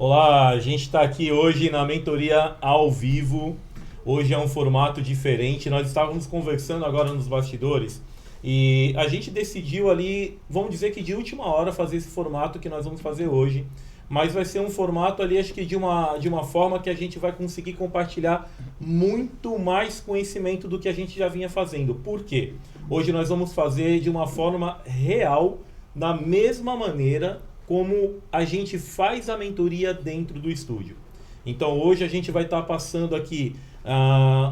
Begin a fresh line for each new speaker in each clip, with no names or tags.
Olá, a gente está aqui hoje na mentoria ao vivo. Hoje é um formato diferente. Nós estávamos conversando agora nos bastidores e a gente decidiu ali, vamos dizer que de última hora, fazer esse formato que nós vamos fazer hoje. Mas vai ser um formato ali, acho que de uma forma que a gente vai conseguir compartilhar muito mais conhecimento do que a gente já vinha fazendo. Por quê? Hoje nós vamos fazer de uma forma real, da mesma maneira como a gente faz a mentoria dentro do estúdio. Então hoje a gente vai estar passando aqui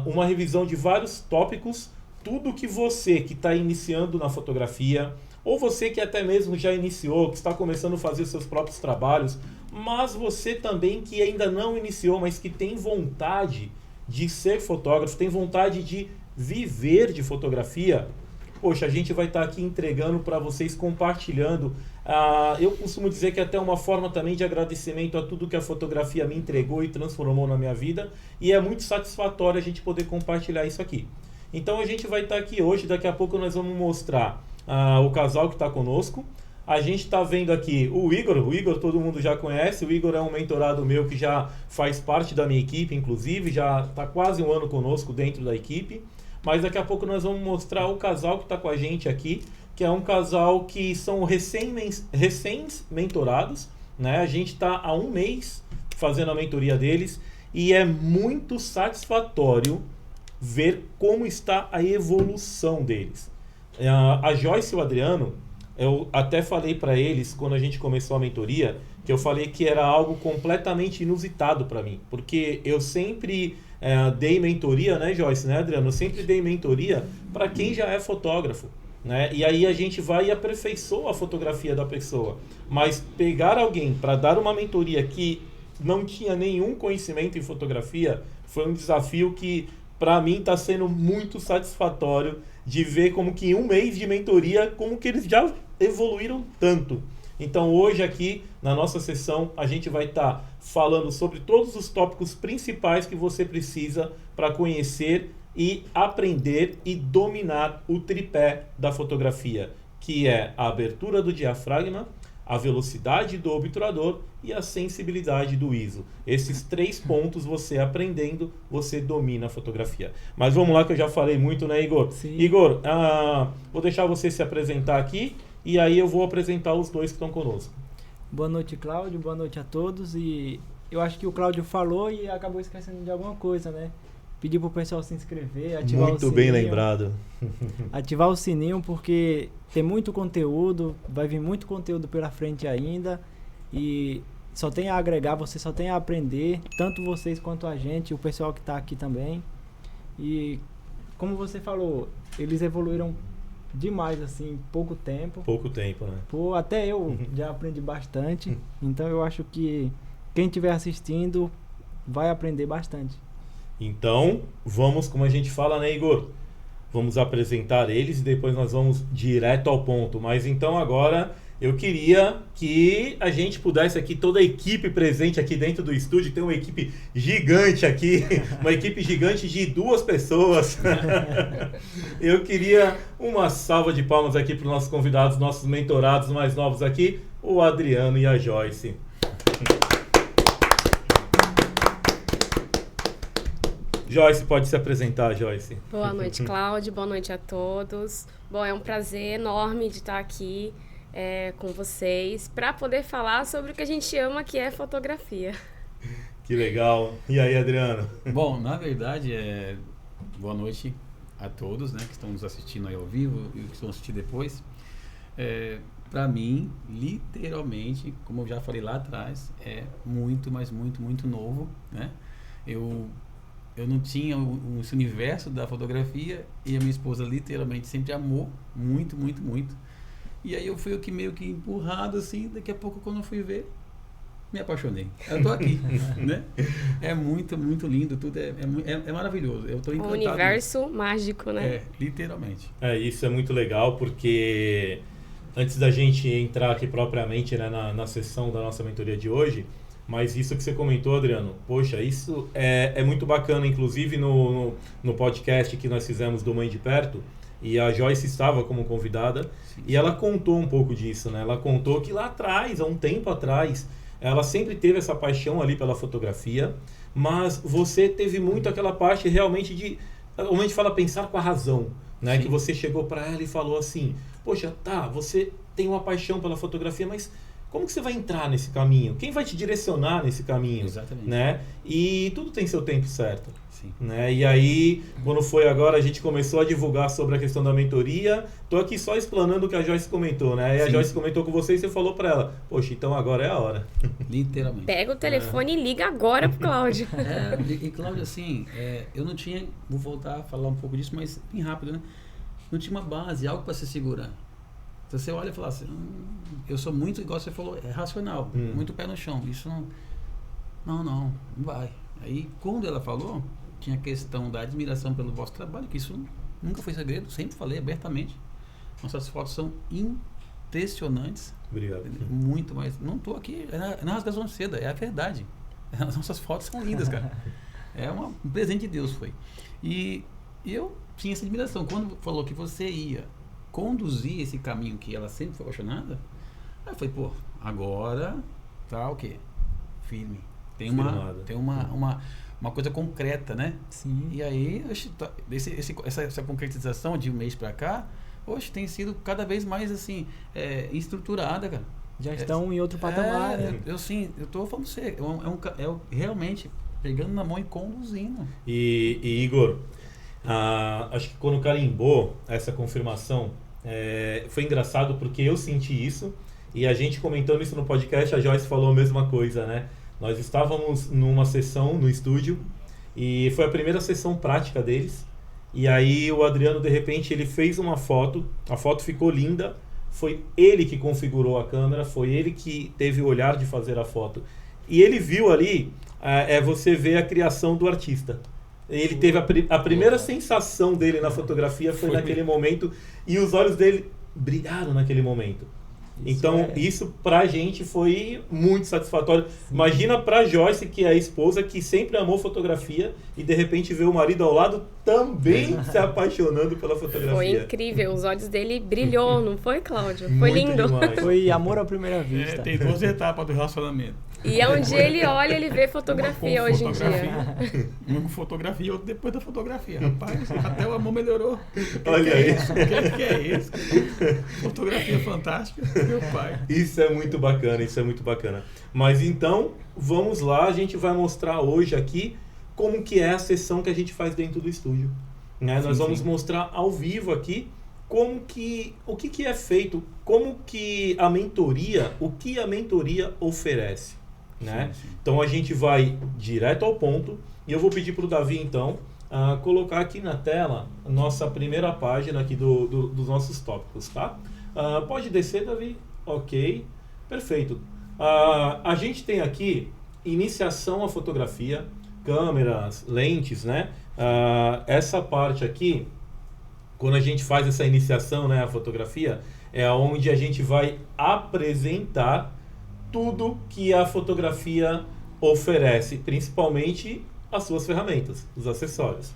uma revisão de vários tópicos, tudo que você que está iniciando na fotografia, ou você que até mesmo já iniciou, que está começando a fazer seus próprios trabalhos, mas você também que ainda não iniciou, mas que tem vontade de ser fotógrafo, tem vontade de viver de fotografia. Poxa, a gente vai estar aqui entregando para vocês, compartilhando. Eu costumo dizer que é até uma forma também de agradecimento a tudo que a fotografia me entregou e transformou na minha vida. E é muito satisfatório a gente poder compartilhar isso aqui. Então a gente vai estar aqui hoje, daqui a pouco nós vamos mostrar o casal que está conosco. A gente está vendo aqui o Igor todo mundo já conhece. O Igor é um mentorado meu que já faz parte da minha equipe, inclusive, já está quase um ano conosco dentro da equipe. Mas daqui a pouco nós vamos mostrar o casal que está com a gente aqui, que é um casal que são recém-mentorados, né? A gente está há um mês fazendo a mentoria deles e é muito satisfatório ver como está a evolução deles. A Joyce e o Adriano, eu até falei para eles, quando a gente começou a mentoria, que eu falei que era algo completamente inusitado para mim, porque eu sempre dei mentoria, né, Joyce, né, Adriano? Eu sempre dei mentoria para quem já é fotógrafo, né? E aí a gente vai e aperfeiçoa a fotografia da pessoa. Mas pegar alguém para dar uma mentoria que não tinha nenhum conhecimento em fotografia foi um desafio que, para mim, está sendo muito satisfatório de ver como que em um mês de mentoria, como que eles já evoluíram tanto. Então hoje aqui na nossa sessão a gente vai estar falando sobre todos os tópicos principais que você precisa para conhecer e aprender e dominar o tripé da fotografia, que é a abertura do diafragma, a velocidade do obturador e a sensibilidade do ISO. Esses 3 pontos você aprendendo, você domina a fotografia. Mas vamos lá que eu já falei muito, né, Igor?
Sim.
Igor, vou deixar você se apresentar aqui e aí eu vou apresentar os dois que estão conosco.
Boa noite, Cláudio. Boa noite a todos. E eu acho que o Cláudio falou e acabou esquecendo de alguma coisa, né? Pedir pro pessoal se inscrever, ativar o sininho.
Muito bem lembrado.
Ativar o sininho porque tem muito conteúdo, vai vir muito conteúdo pela frente ainda e só tem a agregar, você só tem a aprender, tanto vocês quanto a gente, o pessoal que está aqui também. E como você falou, eles evoluíram demais assim, em pouco tempo.
Pouco tempo, né?
Até eu já aprendi bastante, então eu acho que quem estiver assistindo vai aprender bastante.
Então, vamos, como a gente fala, né, Igor? Vamos apresentar eles e depois nós vamos direto ao ponto. Mas então agora eu queria que a gente pudesse aqui, toda a equipe presente aqui dentro do estúdio, tem uma equipe gigante aqui, uma equipe gigante de 2 pessoas. Eu queria uma salva de palmas aqui para os nossos convidados, nossos mentorados mais novos aqui, o Adriano e a Joyce. Joyce, pode se apresentar, Joyce.
Boa noite, Cláudio. Boa noite a todos. Bom, é um prazer enorme de estar aqui com vocês para poder falar sobre o que a gente ama, que é fotografia.
Que legal. E aí, Adriano?
Bom, na verdade, boa noite a todos, né, que estão nos assistindo aí ao vivo e que vão assistir depois. Para mim, literalmente, como eu já falei lá atrás, é muito, mas muito, muito novo, né? Eu não tinha esse universo da fotografia e a minha esposa literalmente sempre amou muito, muito, muito. E aí eu fui meio que empurrado assim, daqui a pouco quando eu fui ver, me apaixonei. Eu tô aqui, né? É muito, muito lindo, tudo é maravilhoso. Eu tô encantado.
Um universo mágico, né?
Literalmente.
Isso é muito legal porque antes da gente entrar aqui propriamente, né, na sessão da nossa mentoria de hoje, mas isso que você comentou, Adriano, poxa, isso é muito bacana, inclusive no podcast que nós fizemos do Mãe de Perto, e a Joyce estava como convidada, sim. E ela contou um pouco disso, né? Ela contou que lá atrás, há um tempo atrás, ela sempre teve essa paixão ali pela fotografia, mas você teve muito aquela parte realmente de, como a gente fala, pensar com a razão, né? Que você chegou para ela e falou assim, poxa, tá, você tem uma paixão pela fotografia, mas como que você vai entrar nesse caminho? Quem vai te direcionar nesse caminho?
Exatamente.
Né? E tudo tem seu tempo certo.
Sim.
Né? E aí, quando foi agora, a gente começou a divulgar sobre a questão da mentoria. Tô aqui só explanando o que a Joyce comentou, né? E a Joyce comentou com você e você falou para ela, poxa, então agora é a hora.
Literalmente.
Pega o telefone e liga agora pro Cláudio.
E Cláudio, assim, eu não tinha, vou voltar a falar um pouco disso, mas bem rápido, né? Não tinha uma base, algo para se segurar. Então você olha e fala assim, eu sou muito, igual você falou, racional, muito pé no chão. Isso não vai. Aí, quando ela falou, tinha a questão da admiração pelo vosso trabalho, que isso nunca foi segredo, sempre falei abertamente. Nossas fotos são impressionantes.
Obrigado.
Muito mais. Não estou aqui, na rasgação de seda, é a verdade. As nossas fotos são lindas, cara. É um presente de Deus, foi. E eu tinha essa admiração. Quando falou que você ia conduzir esse caminho que ela sempre foi apaixonada, aí foi, pô, agora tá o quê? Firme. Tem uma coisa concreta, né?
Sim.
E aí, essa concretização de um mês pra cá, hoje tem sido cada vez mais, assim, estruturada, cara.
Já estão em outro patamar, né?
Eu tô falando pra você, realmente pegando na mão e conduzindo.
E Igor, acho que quando carimbou essa confirmação, foi engraçado porque eu senti isso, e a gente comentando isso no podcast, a Joyce falou a mesma coisa, né? Nós estávamos numa sessão no estúdio, e foi a primeira sessão prática deles, e aí o Adriano, de repente, ele fez uma foto, a foto ficou linda, foi ele que configurou a câmera, foi ele que teve o olhar de fazer a foto. E ele viu ali, você vê a criação do artista. Ele teve a primeira sensação dele na fotografia foi naquele momento, e os olhos dele brilharam naquele momento. Então, isso pra gente foi muito satisfatório. Imagina pra Joyce, que é a esposa, que sempre amou fotografia, e de repente vê o marido ao lado também se apaixonando pela fotografia.
Foi incrível, os olhos dele brilhou, não foi, Cláudio? Foi
Muito
lindo.
demais.
Foi amor à primeira vista.
Tem 2 etapas do relacionamento.
E onde ele olha, ele vê fotografia hoje em dia.
Uma com fotografia e outra depois da fotografia. Rapaz, até o amor melhorou.
Olha aí.
O que é isso? Fotografia fantástica, meu pai.
Isso é muito bacana, isso é muito bacana. Mas então, vamos lá, a gente vai mostrar hoje aqui como que é a sessão que a gente faz dentro do estúdio. Né? Nós vamos mostrar ao vivo aqui o que é feito, como que a mentoria, o que a mentoria oferece. Né?
Sim.
Então a gente vai direto ao ponto, e eu vou pedir para o Davi então colocar aqui na tela a nossa primeira página aqui dos nossos tópicos, tá? Pode descer, Davi? Ok, perfeito. A gente tem aqui iniciação à fotografia, câmeras, lentes, né? Essa parte aqui, quando a gente faz essa iniciação, né, à fotografia, é onde a gente vai apresentar tudo que a fotografia oferece, principalmente as suas ferramentas, os acessórios.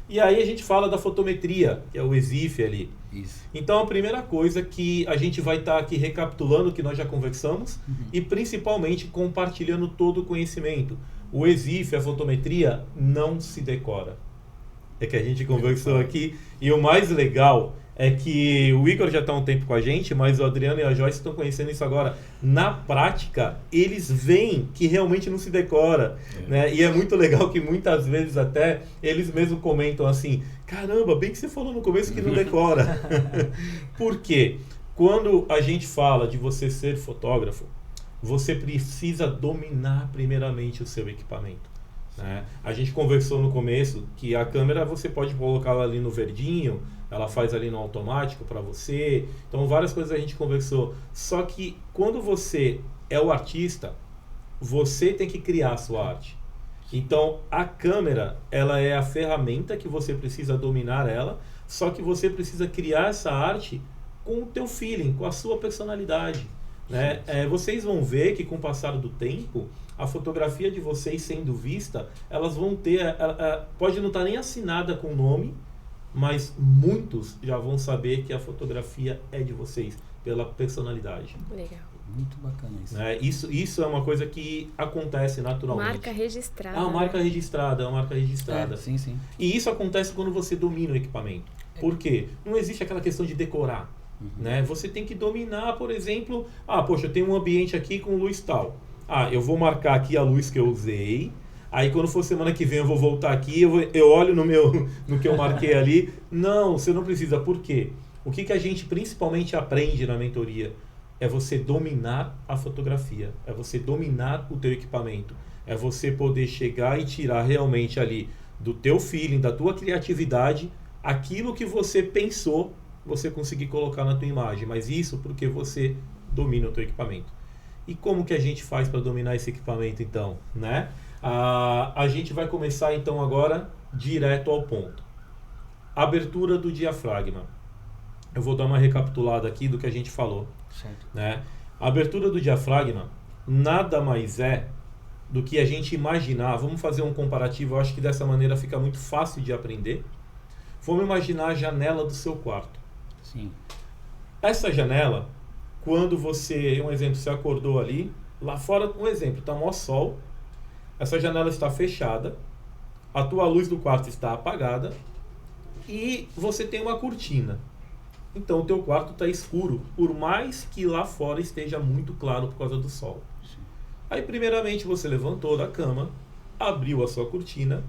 E aí a gente fala da fotometria, que é o EXIF ali.
Isso.
Então a primeira coisa que a gente vai estar aqui recapitulando o que nós já conversamos e principalmente compartilhando todo o conhecimento. O EXIF, a fotometria, não se decora. É que a gente conversou aqui, e o mais legal é que o Igor já está há um tempo com a gente, mas o Adriano e a Joyce estão conhecendo isso agora. Na prática, eles veem que realmente não se decora. Né? E é muito legal que muitas vezes até eles mesmos comentam assim, caramba, bem que você falou no começo que não decora. Por quê? Quando a gente fala de você ser fotógrafo, você precisa dominar primeiramente o seu equipamento. Né? A gente conversou no começo que a câmera você pode colocá-la ali no verdinho, ela faz ali no automático para você. Então várias coisas a gente conversou. Só que quando você é o artista, você tem que criar a sua arte. Então a câmera, ela é a ferramenta que você precisa dominar ela, só que você precisa criar essa arte com o teu feeling, com a sua personalidade. Né? Vocês vão ver que com o passar do tempo, a fotografia de vocês sendo vista, elas vão ter, pode não estar nem assinada com o nome, mas muitos já vão saber que a fotografia é de vocês, pela personalidade.
Legal.
Muito bacana isso.
Né? Isso é uma coisa que acontece naturalmente.
Marca registrada.
Ah, marca registrada, é uma marca registrada.
Sim, sim.
E isso acontece quando você domina o equipamento. Por quê? Não existe aquela questão de decorar. Né? Você tem que dominar, por exemplo, poxa, eu tenho um ambiente aqui com luz tal. Eu vou marcar aqui a luz que eu usei. Aí quando for semana que vem eu vou voltar aqui, eu olho no que eu marquei ali. Não, você não precisa. Por quê? O que a gente principalmente aprende na mentoria é você dominar a fotografia, é você dominar o teu equipamento, é você poder chegar e tirar realmente ali do teu feeling, da tua criatividade, aquilo que você pensou, você conseguir colocar na tua imagem. Mas isso porque você domina o teu equipamento. E como que a gente faz para dominar esse equipamento então, né? A gente vai começar então agora direto ao ponto. Abertura do diafragma. Eu vou dar uma recapitulada aqui do que a gente falou.
Certo.
Né? A abertura do diafragma nada mais é do que a gente imaginar. Vamos fazer um comparativo, eu acho que dessa maneira fica muito fácil de aprender. Vamos imaginar a janela do seu quarto.
Sim.
Essa janela, quando você, um exemplo, você acordou ali, lá fora, um exemplo, está maior sol, essa janela está fechada, a tua luz do quarto está apagada e você tem uma cortina. Então o teu quarto está escuro, por mais que lá fora esteja muito claro por causa do sol.
Sim.
Aí primeiramente você levantou da cama, abriu a sua cortina,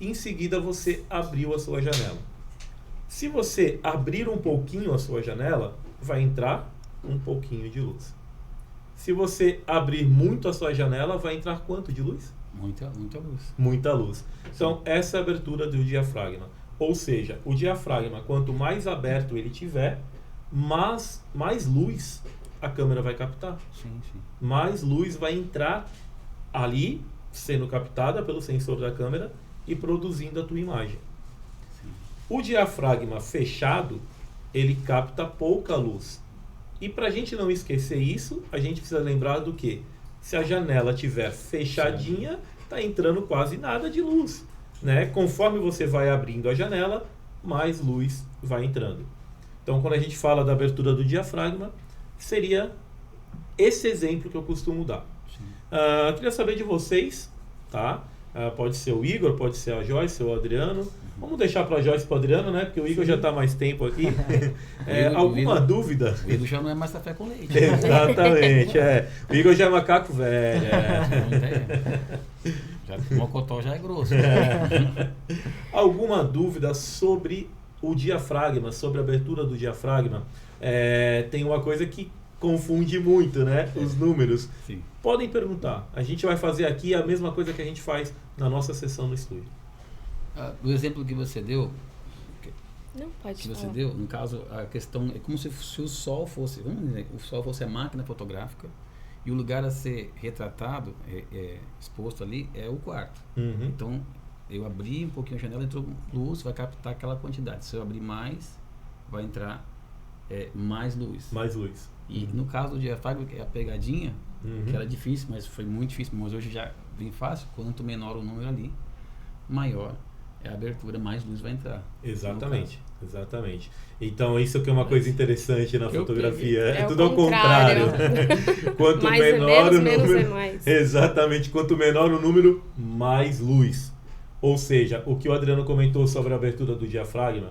e em seguida você abriu a sua janela. Se você abrir um pouquinho a sua janela, vai entrar um pouquinho de luz. Se você abrir muito a sua janela, vai entrar quanto de luz?
Muita luz.
Muita luz. Então essa é a abertura do diafragma. Ou seja, o diafragma, quanto mais aberto ele tiver, mais luz a câmera vai captar.
Sim.
Mais luz vai entrar ali, sendo captada pelo sensor da câmera e produzindo a tua imagem.
Sim.
O diafragma fechado, ele capta pouca luz. E para a gente não esquecer isso, a gente precisa lembrar do que? Se a janela estiver fechadinha, está entrando quase nada de luz. Né? Conforme você vai abrindo a janela, mais luz vai entrando. Então, quando a gente fala da abertura do diafragma, seria esse exemplo que eu costumo dar. Queria saber de vocês, tá? Pode ser o Igor, pode ser a Joyce ou o Adriano. Vamos deixar para a Joyce e para o Adriano, né? Porque o Igor já está mais tempo aqui. Alguma dúvida?
O Igor já não é mais café com leite.
Exatamente, O Igor já é macaco velho.
O mocotó já é grosso.
Alguma dúvida sobre o diafragma, sobre a abertura do diafragma? Tem uma coisa que confunde muito, né? Os números.
Sim.
Podem perguntar. A gente vai fazer aqui a mesma coisa que a gente faz na nossa sessão no estúdio.
O exemplo que você deu,
Não, pode falar.
você deu, no caso, a questão é como se o sol fosse, vamos dizer, o sol fosse a máquina fotográfica e o lugar a ser retratado, exposto ali, é o quarto.
Uhum.
Então, eu abri um pouquinho a janela, entrou luz, vai captar aquela quantidade. Se eu abrir mais, vai entrar mais luz.
Mais luz.
E no caso do diafragma, a pegadinha, que era difícil, mas foi muito difícil, mas hoje já bem fácil. Quanto menor o número ali, maior é a abertura, mais luz vai entrar.
Exatamente. Então isso que é uma coisa interessante na fotografia.
É
tudo ao
contrário.
Quanto
Mais é
menor
menos,
o número,
menos é mais.
Exatamente, quanto menor o número, mais luz. Ou seja, o que o Adriano comentou sobre a abertura do diafragma,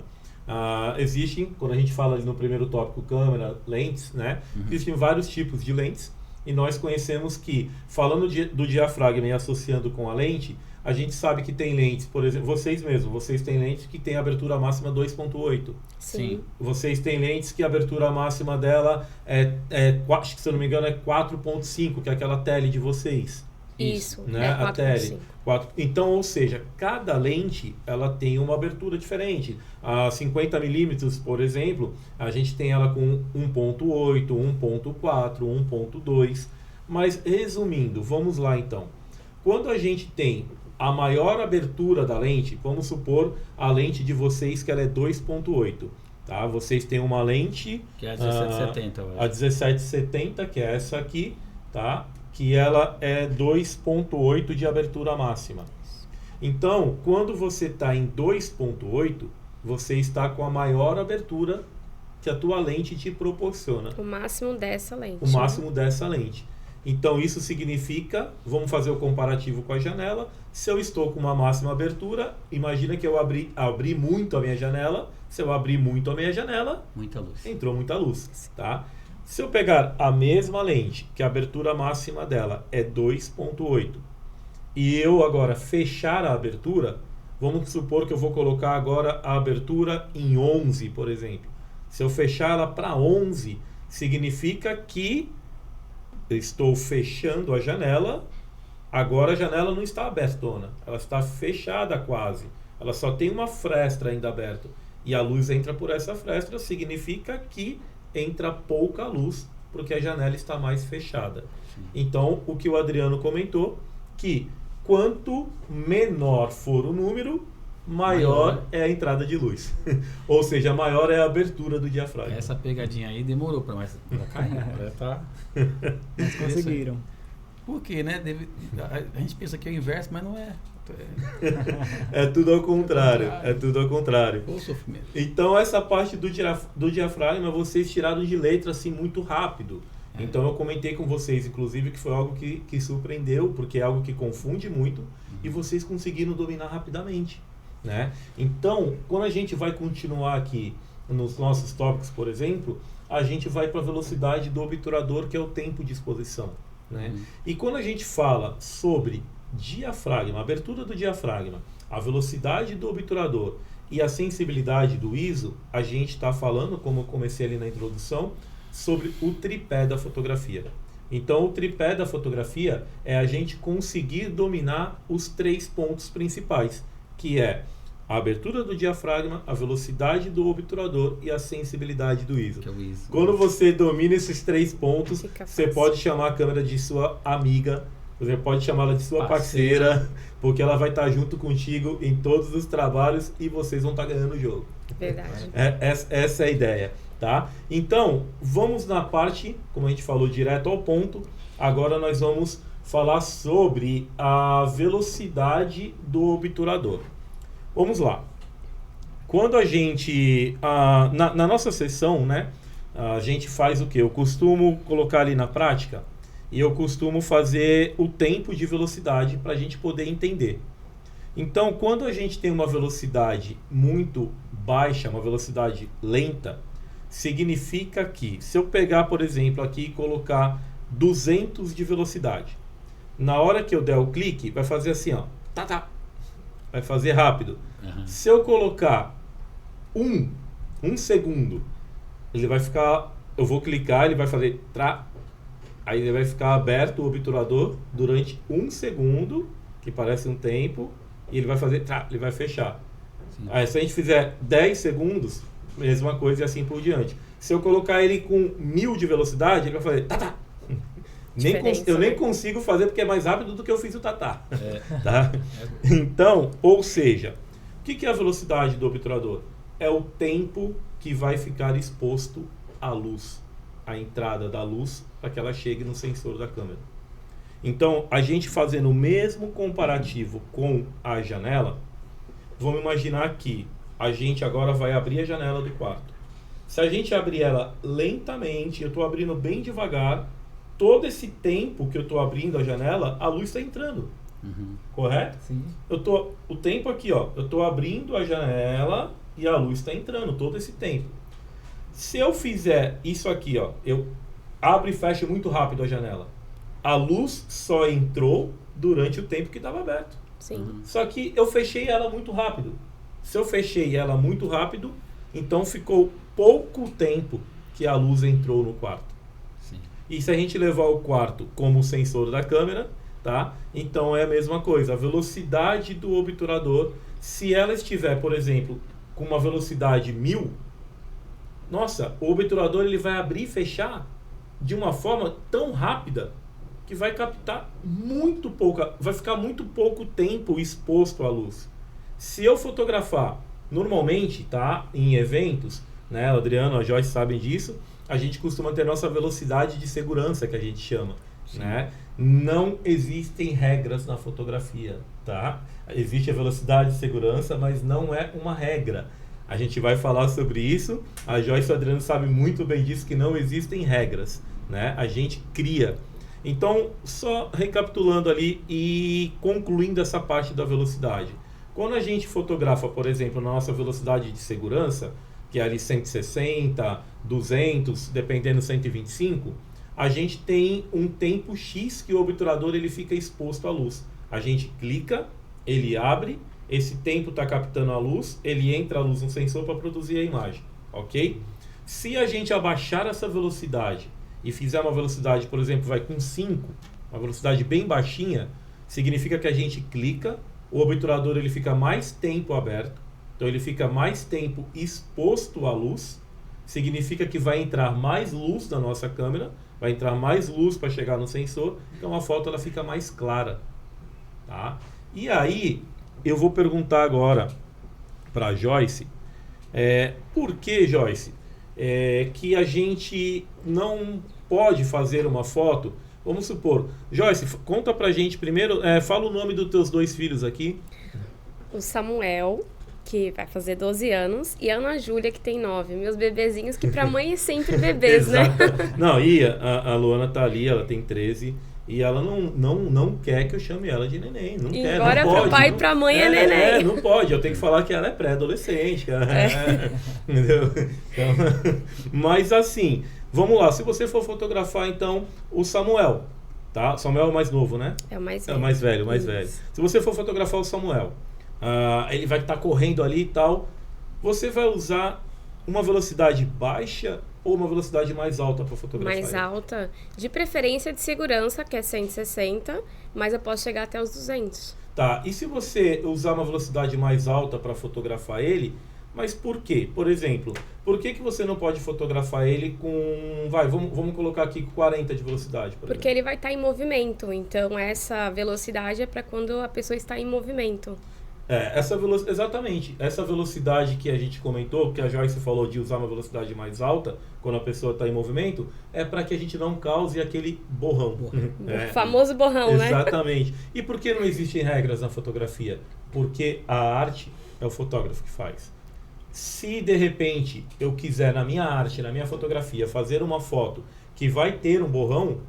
existem, quando a gente fala ali no primeiro tópico, câmera, lentes, né? Existem vários tipos de lentes e nós conhecemos que, falando do diafragma e associando com a lente, a gente sabe que tem lentes, por exemplo, vocês têm lentes que tem abertura máxima 2.8.
Sim.
Vocês têm lentes que a abertura máxima dela acho que se eu não me engano é 4.5, que é aquela tele de vocês.
Isso,
Né? A tele. Então, ou seja, cada lente ela tem uma abertura diferente. A 50mm, por exemplo, a gente tem ela com 1.8, 1.4, 1.2. Mas resumindo, vamos lá então. Quando a gente tem a maior abertura da lente, vamos supor a lente de vocês que ela é 2.8. Tá? Vocês têm uma lente...
Que é a 1770.
A 1770, que é essa aqui, tá? Que ela é 2.8 de abertura máxima. Então, quando você está em 2.8, você está com a maior abertura que a tua lente te proporciona.
O máximo dessa lente.
O máximo dessa lente. Então isso significa, vamos fazer o comparativo com a janela, se eu estou com uma máxima abertura, imagina que eu abri muito a minha janela, se eu abrir muito a minha janela,
Muita luz.
entrou muita luz, tá? Se eu pegar a mesma lente, que a abertura máxima dela é 2.8, e eu agora fechar a abertura, vamos supor que eu vou colocar agora a abertura em 11, por exemplo. Se eu fechar ela para 11, significa que eu estou fechando a janela, agora a janela não está abertona, ela está fechada quase. Ela só tem uma fresta ainda aberta. E a luz entra por essa fresta, significa que entra pouca luz, porque a janela está mais fechada. Então, o que o Adriano comentou, que quanto menor for o número, maior é a entrada de luz. Ou seja, maior é a abertura do diafragma.
Essa pegadinha aí demorou para cair. Agora tá.
Mas conseguiram.
Por quê, né? A gente pensa que é o inverso, mas não é.
É tudo ao contrário. É tudo ao contrário.
Ou sofrimento.
Então, essa parte do diafragma, vocês tiraram de letra assim muito rápido. Então, eu comentei com vocês, inclusive, que foi algo que surpreendeu, porque é algo que confunde muito, e vocês conseguiram dominar rapidamente, né? Então, quando a gente vai continuar aqui nos nossos tópicos, por exemplo, a gente vai para a velocidade do obturador, que é o tempo de exposição, né? E quando a gente fala sobre diafragma, abertura do diafragma, a velocidade do obturador e a sensibilidade do ISO, a gente está falando, como eu comecei ali na introdução, sobre o tripé da fotografia. Então, o tripé da fotografia é a gente conseguir dominar os 3 pontos principais, que é a abertura do diafragma, a velocidade do obturador e a sensibilidade do ISO.
Que é o ISO.
Quando você domina esses 3 pontos,
Fica
você
fácil.
pode chamar a câmera de sua amiga, você pode chamá-la de sua parceira, porque ela vai estar junto contigo em todos os trabalhos e vocês vão estar ganhando o jogo.
Verdade.
Essa é a ideia, tá? Então, vamos na parte, como a gente falou, direto ao ponto. Agora nós vamos falar sobre a velocidade do obturador. Vamos lá. Quando a gente... na nossa sessão, né? A gente faz o quê? Eu costumo colocar ali na prática e eu costumo fazer o tempo de velocidade para a gente poder entender. Então, quando a gente tem uma velocidade muito baixa, uma velocidade lenta, significa que, se eu pegar, por exemplo, aqui e colocar 200 de velocidade, na hora que eu der o clique, vai fazer assim, ó, vai fazer rápido. Se eu colocar um segundo, ele vai ficar, eu vou clicar, ele vai fazer aí ele vai ficar aberto o obturador durante 1 segundo, que parece um tempo, e ele vai fazer, ele vai fechar. Aí, se a gente fizer 10 segundos, mesma coisa e assim por diante. Se eu colocar ele com 1000 de velocidade, ele vai fazer eu nem consigo fazer porque é mais rápido do que eu fiz o tá? Então, ou seja, o que é a velocidade do obturador? É o tempo que vai ficar exposto à luz, a entrada da luz, para que ela chegue no sensor da câmera. Então, a gente fazendo o mesmo comparativo com a janela, vamos imaginar que a gente agora vai abrir a janela do quarto. Se a gente abrir ela lentamente, eu estou abrindo bem devagar, todo esse tempo que eu estou abrindo a janela, a luz está entrando. Correto?
Sim.
O tempo aqui, ó, eu estou abrindo a janela e a luz está entrando todo esse tempo. Se eu fizer isso aqui, ó, eu abro e fecho muito rápido a janela, a luz só entrou durante o tempo que estava aberto.
Sim.
Só que eu fechei ela muito rápido. Se eu fechei ela muito rápido, então ficou pouco tempo que a luz entrou no quarto.
Sim.
E se a gente levar o quarto como sensor da câmera, tá? Então é a mesma coisa. A velocidade do obturador, se ela estiver, por exemplo, com uma velocidade 1000, nossa, o obturador ele vai abrir e fechar de uma forma tão rápida que vai captar muito pouca, vai ficar muito pouco tempo exposto à luz. Se eu fotografar normalmente, tá, em eventos, né, o Adriano, a Joyce sabem disso, a gente costuma ter nossa velocidade de segurança, que a gente chama, né? Não existem regras na fotografia, tá? Existe a velocidade de segurança, mas não é uma regra. A gente vai falar sobre isso. A Joyce e o Adriano sabem muito bem disso, que não existem regras, né? A gente cria. Então, só recapitulando ali e concluindo essa parte da velocidade. Quando a gente fotografa, por exemplo, na nossa velocidade de segurança, que é ali 160, 200, dependendo 125, a gente tem um tempo X que o obturador ele fica exposto à luz. A gente clica, ele abre, esse tempo está captando a luz, ele entra a luz no sensor para produzir a imagem, ok? Se a gente abaixar essa velocidade e fizer uma velocidade, por exemplo, vai com 5, uma velocidade bem baixinha, significa que a gente clica, o obturador ele fica mais tempo aberto, então ele fica mais tempo exposto à luz, significa que vai entrar mais luz na nossa câmera, vai entrar mais luz para chegar no sensor, então a foto ela fica mais clara, tá? E aí, eu vou perguntar agora para a Joyce, por que, Joyce, que a gente não pode fazer uma foto? Vamos supor, Joyce, conta pra gente primeiro, fala o nome dos teus 2 filhos aqui.
O Samuel, que vai fazer 12 anos, e a Ana Júlia, que tem 9. Meus bebezinhos, que pra mãe é sempre bebês, né?
Não, e a Luana tá ali, ela tem 13, e ela não quer que eu chame ela de neném, não quer,
embora
não pode.
Pro pai e pra mãe é neném.
Não pode, eu tenho que falar que ela é pré-adolescente, entendeu? Então, mas assim, vamos lá, se você for fotografar então o Samuel, tá? Samuel é o mais novo, né?
É o mais velho.
É o mais velho, o mais velho. Se você for fotografar o Samuel, ele vai estar correndo ali e tal, você vai usar uma velocidade baixa ou uma velocidade mais alta para fotografar?
Mais alta, de preferência de segurança, que é 160, mas eu posso chegar até os 200.
Tá, e se você usar uma velocidade mais alta para fotografar ele, mas por quê? Por exemplo, por que você não pode fotografar ele com... vamos colocar aqui 40 de velocidade, por
Porque
exemplo.
ele vai estar em movimento, então essa velocidade é para quando a pessoa está em movimento.
Exatamente. Essa velocidade que a gente comentou, que a Joyce falou de usar uma velocidade mais alta quando a pessoa está em movimento, é para que a gente não cause aquele borrão.
O famoso borrão, né?
Exatamente. E por que não existem regras na fotografia? Porque a arte é o fotógrafo que faz. Se de repente eu quiser na minha arte, na minha fotografia, fazer uma foto que vai ter um borrão,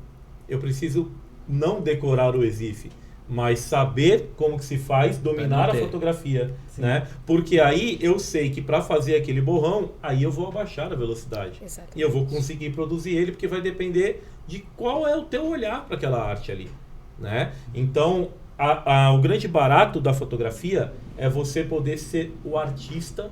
eu preciso não decorar o EXIF, mas saber como que se faz, dominar a fotografia, né? Porque aí eu sei que para fazer aquele borrão, aí eu vou abaixar a velocidade.
Exatamente.
E eu vou conseguir produzir ele, porque vai depender de qual é o teu olhar para aquela arte ali, né? Então, o grande barato da fotografia é você poder ser o artista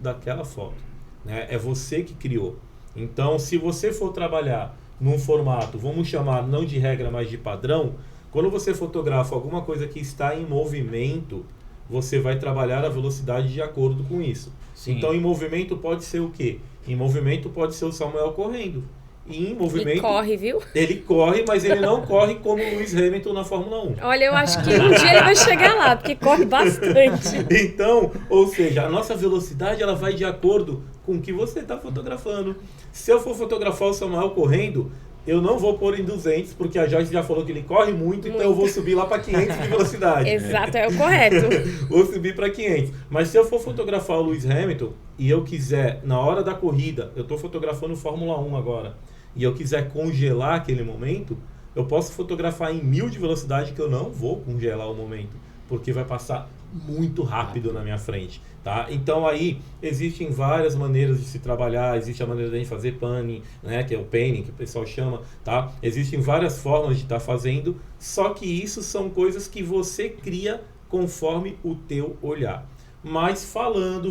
daquela foto, né? É você que criou. Então, se você for trabalhar num formato, vamos chamar não de regra, mas de padrão, quando você fotografa alguma coisa que está em movimento, você vai trabalhar a velocidade de acordo com isso. Sim. Então, em movimento pode ser o quê? Em movimento pode ser o Samuel correndo. E em movimento...
Ele corre, viu?
Ele corre, mas ele não corre como o Lewis Hamilton na Fórmula 1.
Olha, eu acho que um dia ele vai chegar lá, porque corre bastante.
Então, ou seja, a nossa velocidade ela vai de acordo com o que você está fotografando. Se eu for fotografar o Samuel correndo, eu não vou pôr em 200, porque a Joyce já falou que ele corre muito, então eu vou subir lá para 500 de velocidade.
Exato, é o correto.
Vou subir para 500. Mas se eu for fotografar o Lewis Hamilton e eu quiser, na hora da corrida, eu estou fotografando Fórmula 1 agora, e eu quiser congelar aquele momento, eu posso fotografar em 1000 de velocidade, que eu não vou congelar o momento, porque vai passar muito rápido na minha frente, tá? Então aí existem várias maneiras de se trabalhar, existe a maneira de a gente fazer panning, né, que é o painting, que o pessoal chama, tá? Existem várias formas de estar fazendo, só que isso são coisas que você cria conforme o teu olhar. Mas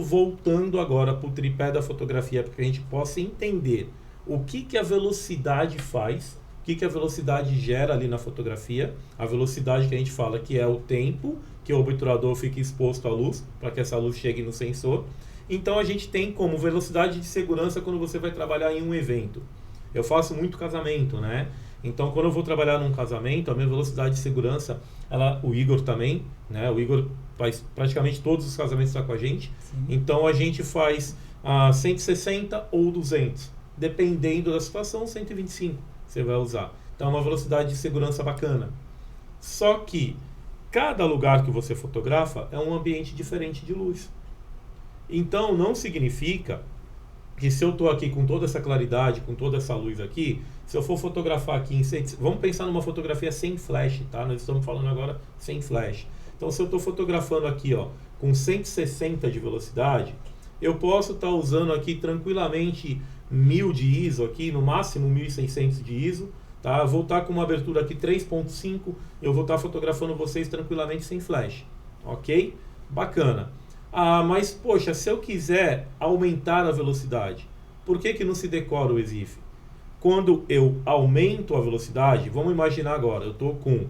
voltando agora para o tripé da fotografia, para que a gente possa entender o que a velocidade faz, o que a velocidade gera ali na fotografia. A velocidade que a gente fala que é o tempo que o obturador fica exposto à luz, para que essa luz chegue no sensor. Então a gente tem como velocidade de segurança quando você vai trabalhar em um evento. Eu faço muito casamento, né? Então quando eu vou trabalhar num casamento, a minha velocidade de segurança, o Igor também, né? O Igor faz praticamente todos os casamentos com a gente. Sim. Então a gente faz 160 ou 200. Dependendo da situação, 125 você vai usar. Então é uma velocidade de segurança bacana. Só que cada lugar que você fotografa é um ambiente diferente de luz. Então, não significa que se eu estou aqui com toda essa claridade, com toda essa luz aqui, se eu for fotografar aqui vamos pensar numa fotografia sem flash, tá? Nós estamos falando agora sem flash. Então, se eu estou fotografando aqui, ó, com 160 de velocidade, eu posso estar usando aqui tranquilamente 1000 de ISO aqui, no máximo 1600 de ISO, tá? Eu vou estar com uma abertura aqui 3.5, eu vou estar fotografando vocês tranquilamente sem flash, ok? Bacana. Ah, mas poxa, se eu quiser aumentar a velocidade, por que não se decora o EXIF? Quando eu aumento a velocidade, vamos imaginar agora, eu estou com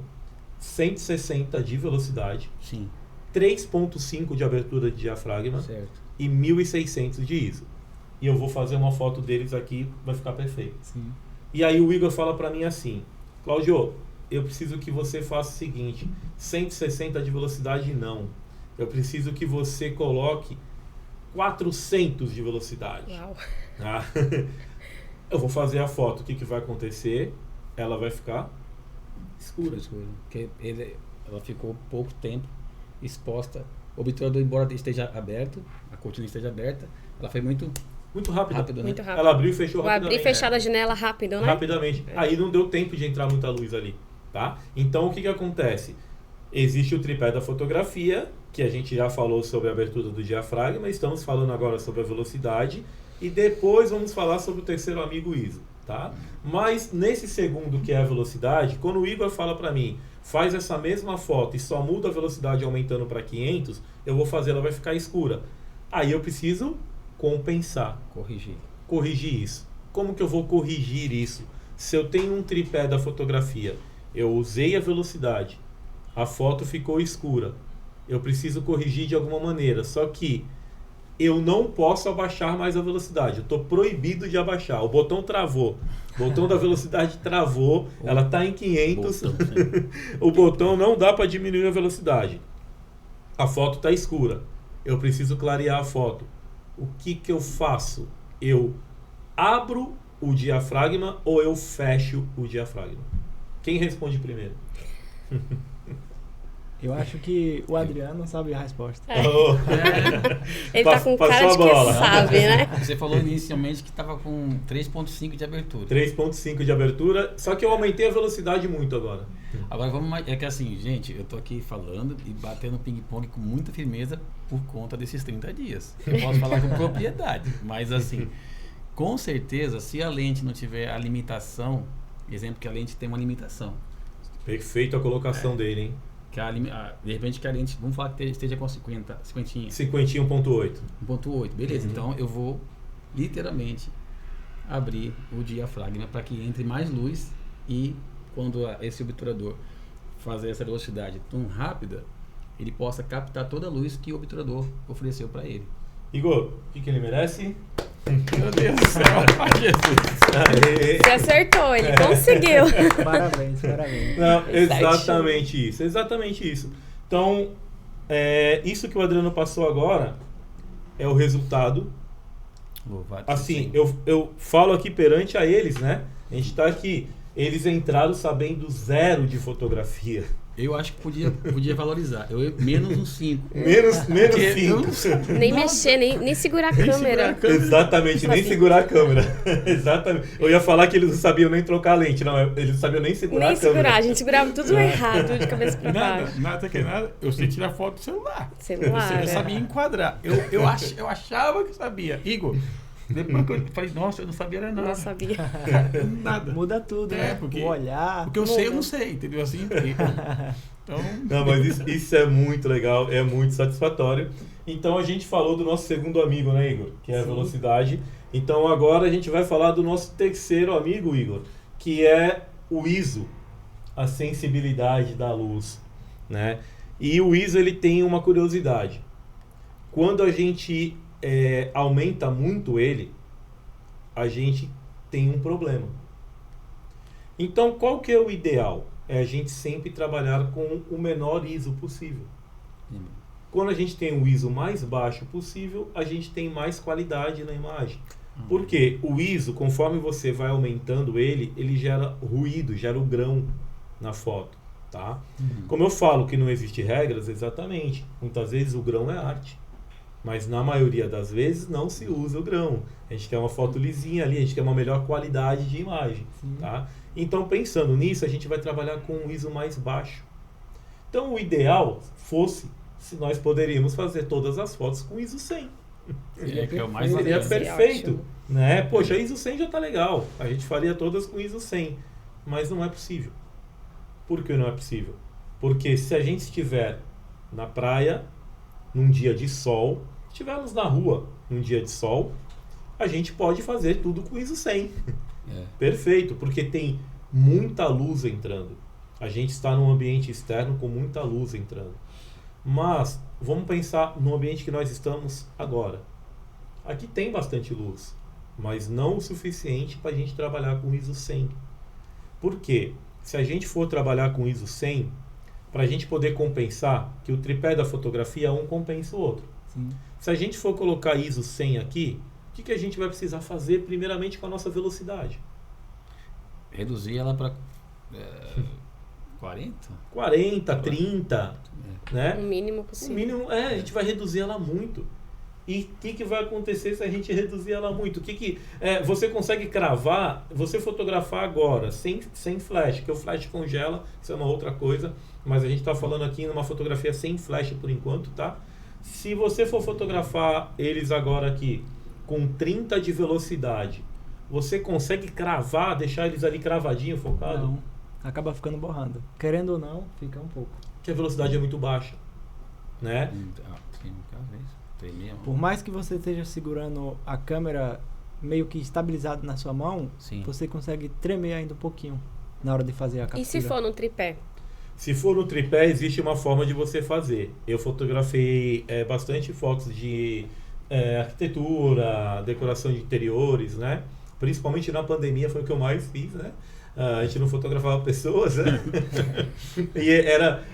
160 de velocidade,
Sim.
3.5 de abertura de diafragma,
Certo.
e 1600 de ISO. E eu vou fazer uma foto deles aqui, vai ficar perfeito.
Sim.
E aí o Igor fala pra mim assim: Cláudio, eu preciso que você faça o seguinte, 160 de velocidade não. Eu preciso que você coloque 400 de velocidade.
Uau.
Ah, eu vou fazer a foto, o que vai acontecer? Ela vai ficar escura.
Porque ela ficou pouco tempo exposta. O obturador, embora esteja aberto, a cortina esteja aberta, ela foi muito
rápida.
rápido, né?
Muito rápido.
Ela abriu e fechou
Vou abrir e
rapidamente.
fechar a janela rápido, né?
Rapidamente. Aí não deu tempo de entrar muita luz ali, tá? Então o que acontece? Existe o tripé da fotografia, que a gente já falou sobre a abertura do diafragma, estamos falando agora sobre a velocidade e depois vamos falar sobre o terceiro amigo ISO, tá? Mas nesse segundo que é a velocidade, quando o Igor fala para mim, faz essa mesma foto e só muda a velocidade aumentando para 500, eu vou fazer, ela vai ficar escura. Aí eu preciso compensar. Corrigir isso. Como que eu vou corrigir isso? Se eu tenho um tripé da fotografia, eu usei a velocidade, a foto ficou escura, eu preciso corrigir de alguma maneira, só que eu não posso abaixar mais a velocidade, eu estou proibido de abaixar, o botão travou, o botão da velocidade travou, ela está em 500, o botão não dá para diminuir a velocidade, a foto está escura, eu preciso clarear a foto. O que eu faço? Eu abro o diafragma ou eu fecho o diafragma? Quem responde primeiro?
Eu acho que o Adriano sabe a resposta.
Oh.
Ele tá com cara
Passou
de
a
que
bola.
sabe, né?
Você falou inicialmente que estava com 3.5 de abertura.
3.5 de abertura, só que eu aumentei a velocidade muito agora.
Agora vamos mais. É que assim, gente, eu tô aqui falando e batendo ping-pong com muita firmeza por conta desses 30 dias. Eu posso falar com propriedade, mas assim, com certeza, se a lente não tiver a limitação, exemplo que a lente tem uma limitação.
Perfeito a colocação dele, hein?
Que de repente que a lente, vamos falar que esteja com 50,
51.8.
1.8, beleza. Então eu vou literalmente abrir o diafragma para que entre mais luz e quando esse obturador fazer essa velocidade tão rápida, ele possa captar toda a luz que o obturador ofereceu para ele.
Igor, o que ele merece?
Meu Deus do céu, Jesus.
Você acertou, ele conseguiu.
Parabéns.
Não, exatamente isso. Então, isso que o Adriano passou agora é o resultado.
Louvado
Assim,
seja.
eu falo aqui perante a eles, né? A gente está aqui. Eles entraram sabendo zero de fotografia.
Eu acho que podia valorizar. Menos um 5.
Menos
Porque
5.
Nem mexer, nem segurar a câmera.
Exatamente, nem segurar a câmera. Exatamente. Eu ia falar que eles não sabiam nem trocar a lente, não. Eles não sabiam nem segurar
Nem
a câmera.
segurar, a gente segurava tudo errado, de cabeça pra baixo.
Nada. Eu sei tirar foto do celular.
Celular,
Eu sabia enquadrar. Eu achava que sabia. Igor, depois que eu falei, nossa, eu não sabia era nada.
Não sabia.
Nada.
Muda tudo, né?
Porque-
O olhar.
Porque eu sei, eu não sei, entendeu? Assim, então,
Não, mas isso é muito legal, é muito satisfatório. Então a gente falou do nosso segundo amigo, né, Igor? Que é a velocidade. Então agora a gente vai falar do nosso terceiro amigo, Igor, que é o ISO, a sensibilidade da luz, né? E o ISO, ele tem uma curiosidade. Quando a gente aumenta muito ele, a gente tem um problema. Então qual que é o ideal? É a gente sempre trabalhar com o menor ISO possível. Quando a gente tem o ISO mais baixo possível, a gente tem mais qualidade na imagem. Porque o ISO, conforme você vai aumentando ele gera ruído, gera o grão na foto, tá? Como eu falo que não existe regras, exatamente. Muitas vezes o grão é arte. Mas na maioria das vezes não se usa o grão. A gente quer uma foto lisinha ali, a gente quer uma melhor qualidade de imagem. Tá? Então, pensando nisso, a gente vai trabalhar com um ISO mais baixo. Então, o ideal fosse se nós poderíamos fazer todas as fotos com ISO 100.
Que é o mais
Seria
bacana.
perfeito. Né? Poxa, ISO 100 já está legal. A gente faria todas com ISO 100. Mas não é possível. Por que não é possível? Porque se a gente estiver na praia, num dia de sol, estivermos na rua num dia de sol, a gente pode fazer tudo com ISO 100. Perfeito, porque tem muita luz entrando. A gente está num ambiente externo com muita luz entrando. Mas vamos pensar no ambiente que nós estamos agora. Aqui tem bastante luz, mas não o suficiente para a gente trabalhar com ISO 100. Por quê? Se a gente for trabalhar com ISO 100, para a gente poder compensar, que o tripé da fotografia um compensa o outro.
Sim.
Se a gente for colocar ISO 100 aqui, o que a gente vai precisar fazer primeiramente com a nossa velocidade?
Reduzir ela para 40?
40, 30, né?
O mínimo
O
possível.
mínimo, a gente vai reduzir ela muito. E o que vai acontecer se a gente reduzir ela muito? Você consegue cravar, você fotografar agora, sem flash, que o flash congela, isso é uma outra coisa, mas a gente está falando aqui numa fotografia sem flash por enquanto, tá? Se você for fotografar eles agora aqui com 30 de velocidade, você consegue cravar, deixar eles ali cravadinho, focado?
Não, acaba ficando borrando. Querendo ou não, fica um pouco.
Porque a velocidade é muito baixa, né?
Por mais que você esteja segurando a câmera meio que estabilizado na sua mão,
Sim.
você consegue tremer ainda um pouquinho na hora de fazer a captura.
E se for no tripé?
Se for no tripé, existe uma forma de você fazer. Eu fotografei bastante fotos de arquitetura, decoração de interiores, né? Principalmente na pandemia foi o que eu mais fiz, né? A gente não fotografava pessoas, né? E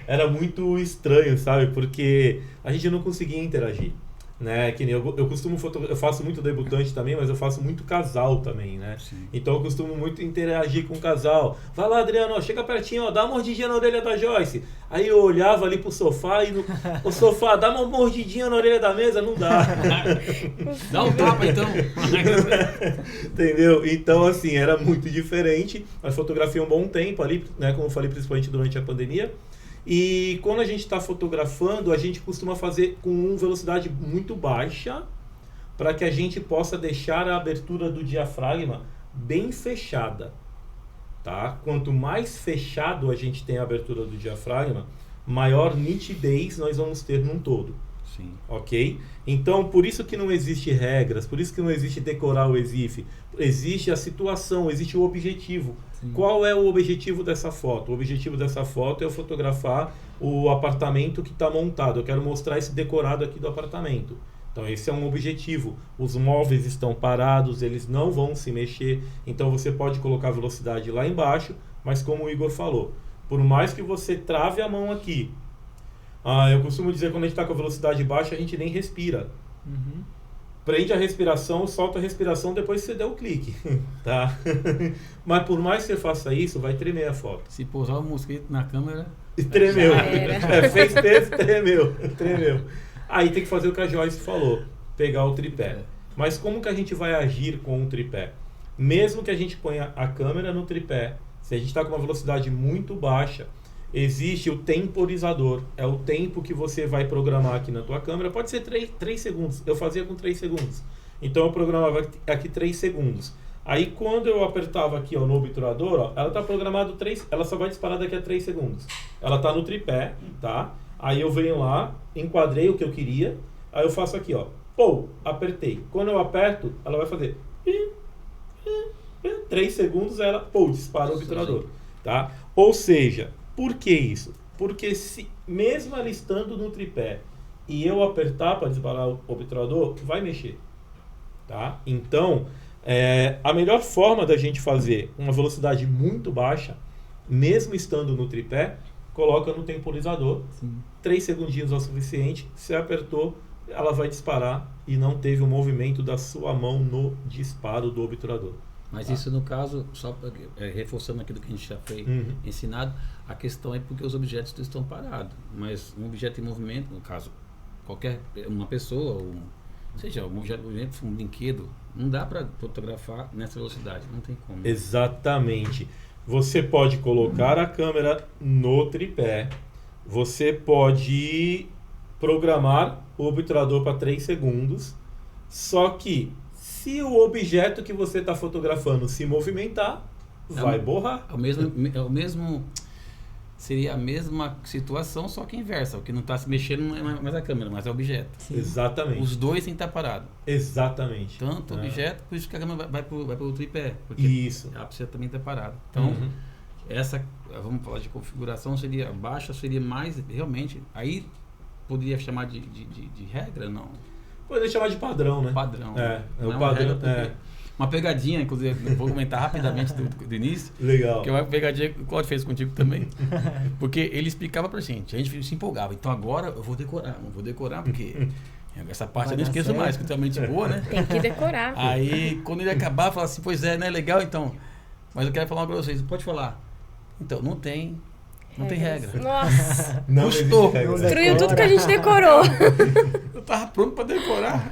era muito estranho, sabe? Porque a gente não conseguia interagir, né? Que nem eu costumo eu faço muito debutante também, mas eu faço muito casal também, né?
Sim.
Então eu costumo muito interagir com o casal. Vai lá, Adriano, ó, chega pertinho, ó, dá uma mordidinha na orelha da Joyce. Aí eu olhava ali pro sofá e o sofá, dá uma mordidinha na orelha da mesa, não dá.
Dá um tapa então.
Entendeu? Então, assim, era muito diferente. A fotografia um bom tempo ali, né? Como eu falei, principalmente durante a pandemia. E quando a gente está fotografando, a gente costuma fazer com velocidade muito baixa para que a gente possa deixar a abertura do diafragma bem fechada. Tá? Quanto mais fechado a gente tem a abertura do diafragma, maior nitidez nós vamos ter num todo.
Sim.
Ok? Então, por isso que não existe regras, por isso que não existe decorar o EXIF. Existe a situação, existe o objetivo.
Sim.
Qual é o objetivo dessa foto? O objetivo dessa foto é eu fotografar o apartamento que está montado. Eu quero mostrar esse decorado aqui do apartamento. Então, esse é um objetivo. Os móveis estão parados, eles não vão se mexer. Então, você pode colocar a velocidade lá embaixo, mas como o Igor falou, por mais que você trave a mão aqui, eu costumo dizer que quando a gente está com a velocidade baixa, a gente nem respira.
Uhum.
Prende a respiração, solta a respiração depois que você der o clique, tá? Mas por mais que você faça isso, vai tremer a foto.
Se pousar o mosquito na câmera...
E tremeu.
Já era.
Fez peso, tremeu. Aí tem que fazer o que a Joyce falou, pegar o tripé. Mas como que a gente vai agir com o tripé? Mesmo que a gente ponha a câmera no tripé, se a gente está com uma velocidade muito baixa, existe o temporizador. É o tempo que você vai programar aqui na tua câmera. Pode ser 3 segundos. Eu fazia com 3 segundos. Então eu programava aqui 3 segundos. Aí quando eu apertava aqui no obturador, ó, ela está programado 3, ela só vai disparar daqui a 3 segundos. Ela está no tripé, tá? Aí eu venho lá, enquadrei o que eu queria, aí eu faço aqui, ó, apertei. Quando eu aperto, ela vai fazer 3 segundos, ela dispara o obturador, tá? Ou seja, por que isso? Porque mesmo ela estando no tripé e eu apertar para disparar o obturador, vai mexer, tá? Então, a melhor forma da gente fazer uma velocidade muito baixa, mesmo estando no tripé, coloca no temporizador.
Sim.
3 segundinhos é o suficiente. Se apertou, ela vai disparar e não teve o movimento da sua mão no disparo do obturador.
Mas isso no caso, só reforçando aquilo que a gente já foi ensinado, a questão é porque os objetos estão parados. Mas um objeto em movimento, no caso, qualquer uma pessoa, ou seja, um brinquedo, não dá para fotografar nessa velocidade, não tem como.
Exatamente. Você pode colocar a câmera no tripé, você pode programar o obturador para 3 segundos, só que se o objeto que você está fotografando se movimentar, vai borrar.
É o mesmo, seria a mesma situação, só que inversa. O que não está se mexendo não é mais a câmera, mas é o objeto.
Sim.
Exatamente.
Os dois têm que estar parados.
Exatamente.
Tanto o objeto, por isso que a câmera vai para o tripé. Porque
Isso.
ela precisa também estar parada. Então,
Uhum.
essa, vamos falar de configuração, seria baixa, seria mais, realmente, aí poderia chamar de regra, não.
Pode chamar de padrão, né?
Padrão.
É,
Não
o
é uma
padrão.
regra, porque uma pegadinha, inclusive, vou comentar rapidamente do início,
Legal.
que é uma pegadinha que o Claudio fez contigo também. Porque ele explicava pra gente, a gente se empolgava. Então agora eu vou decorar, não vou decorar porque essa parte
Vai
eu não
dar
esqueço
certo.
mais, que é mente boa, né?
Tem que decorar.
Aí quando ele acabar, fala assim, pois é, né? Legal então. Mas eu quero falar pra vocês, pode falar. Então, não tem regra.
Nossa,
Não
Custou.
existe regra.
destruiu tudo que a gente decorou.
Eu tava pronto pra decorar.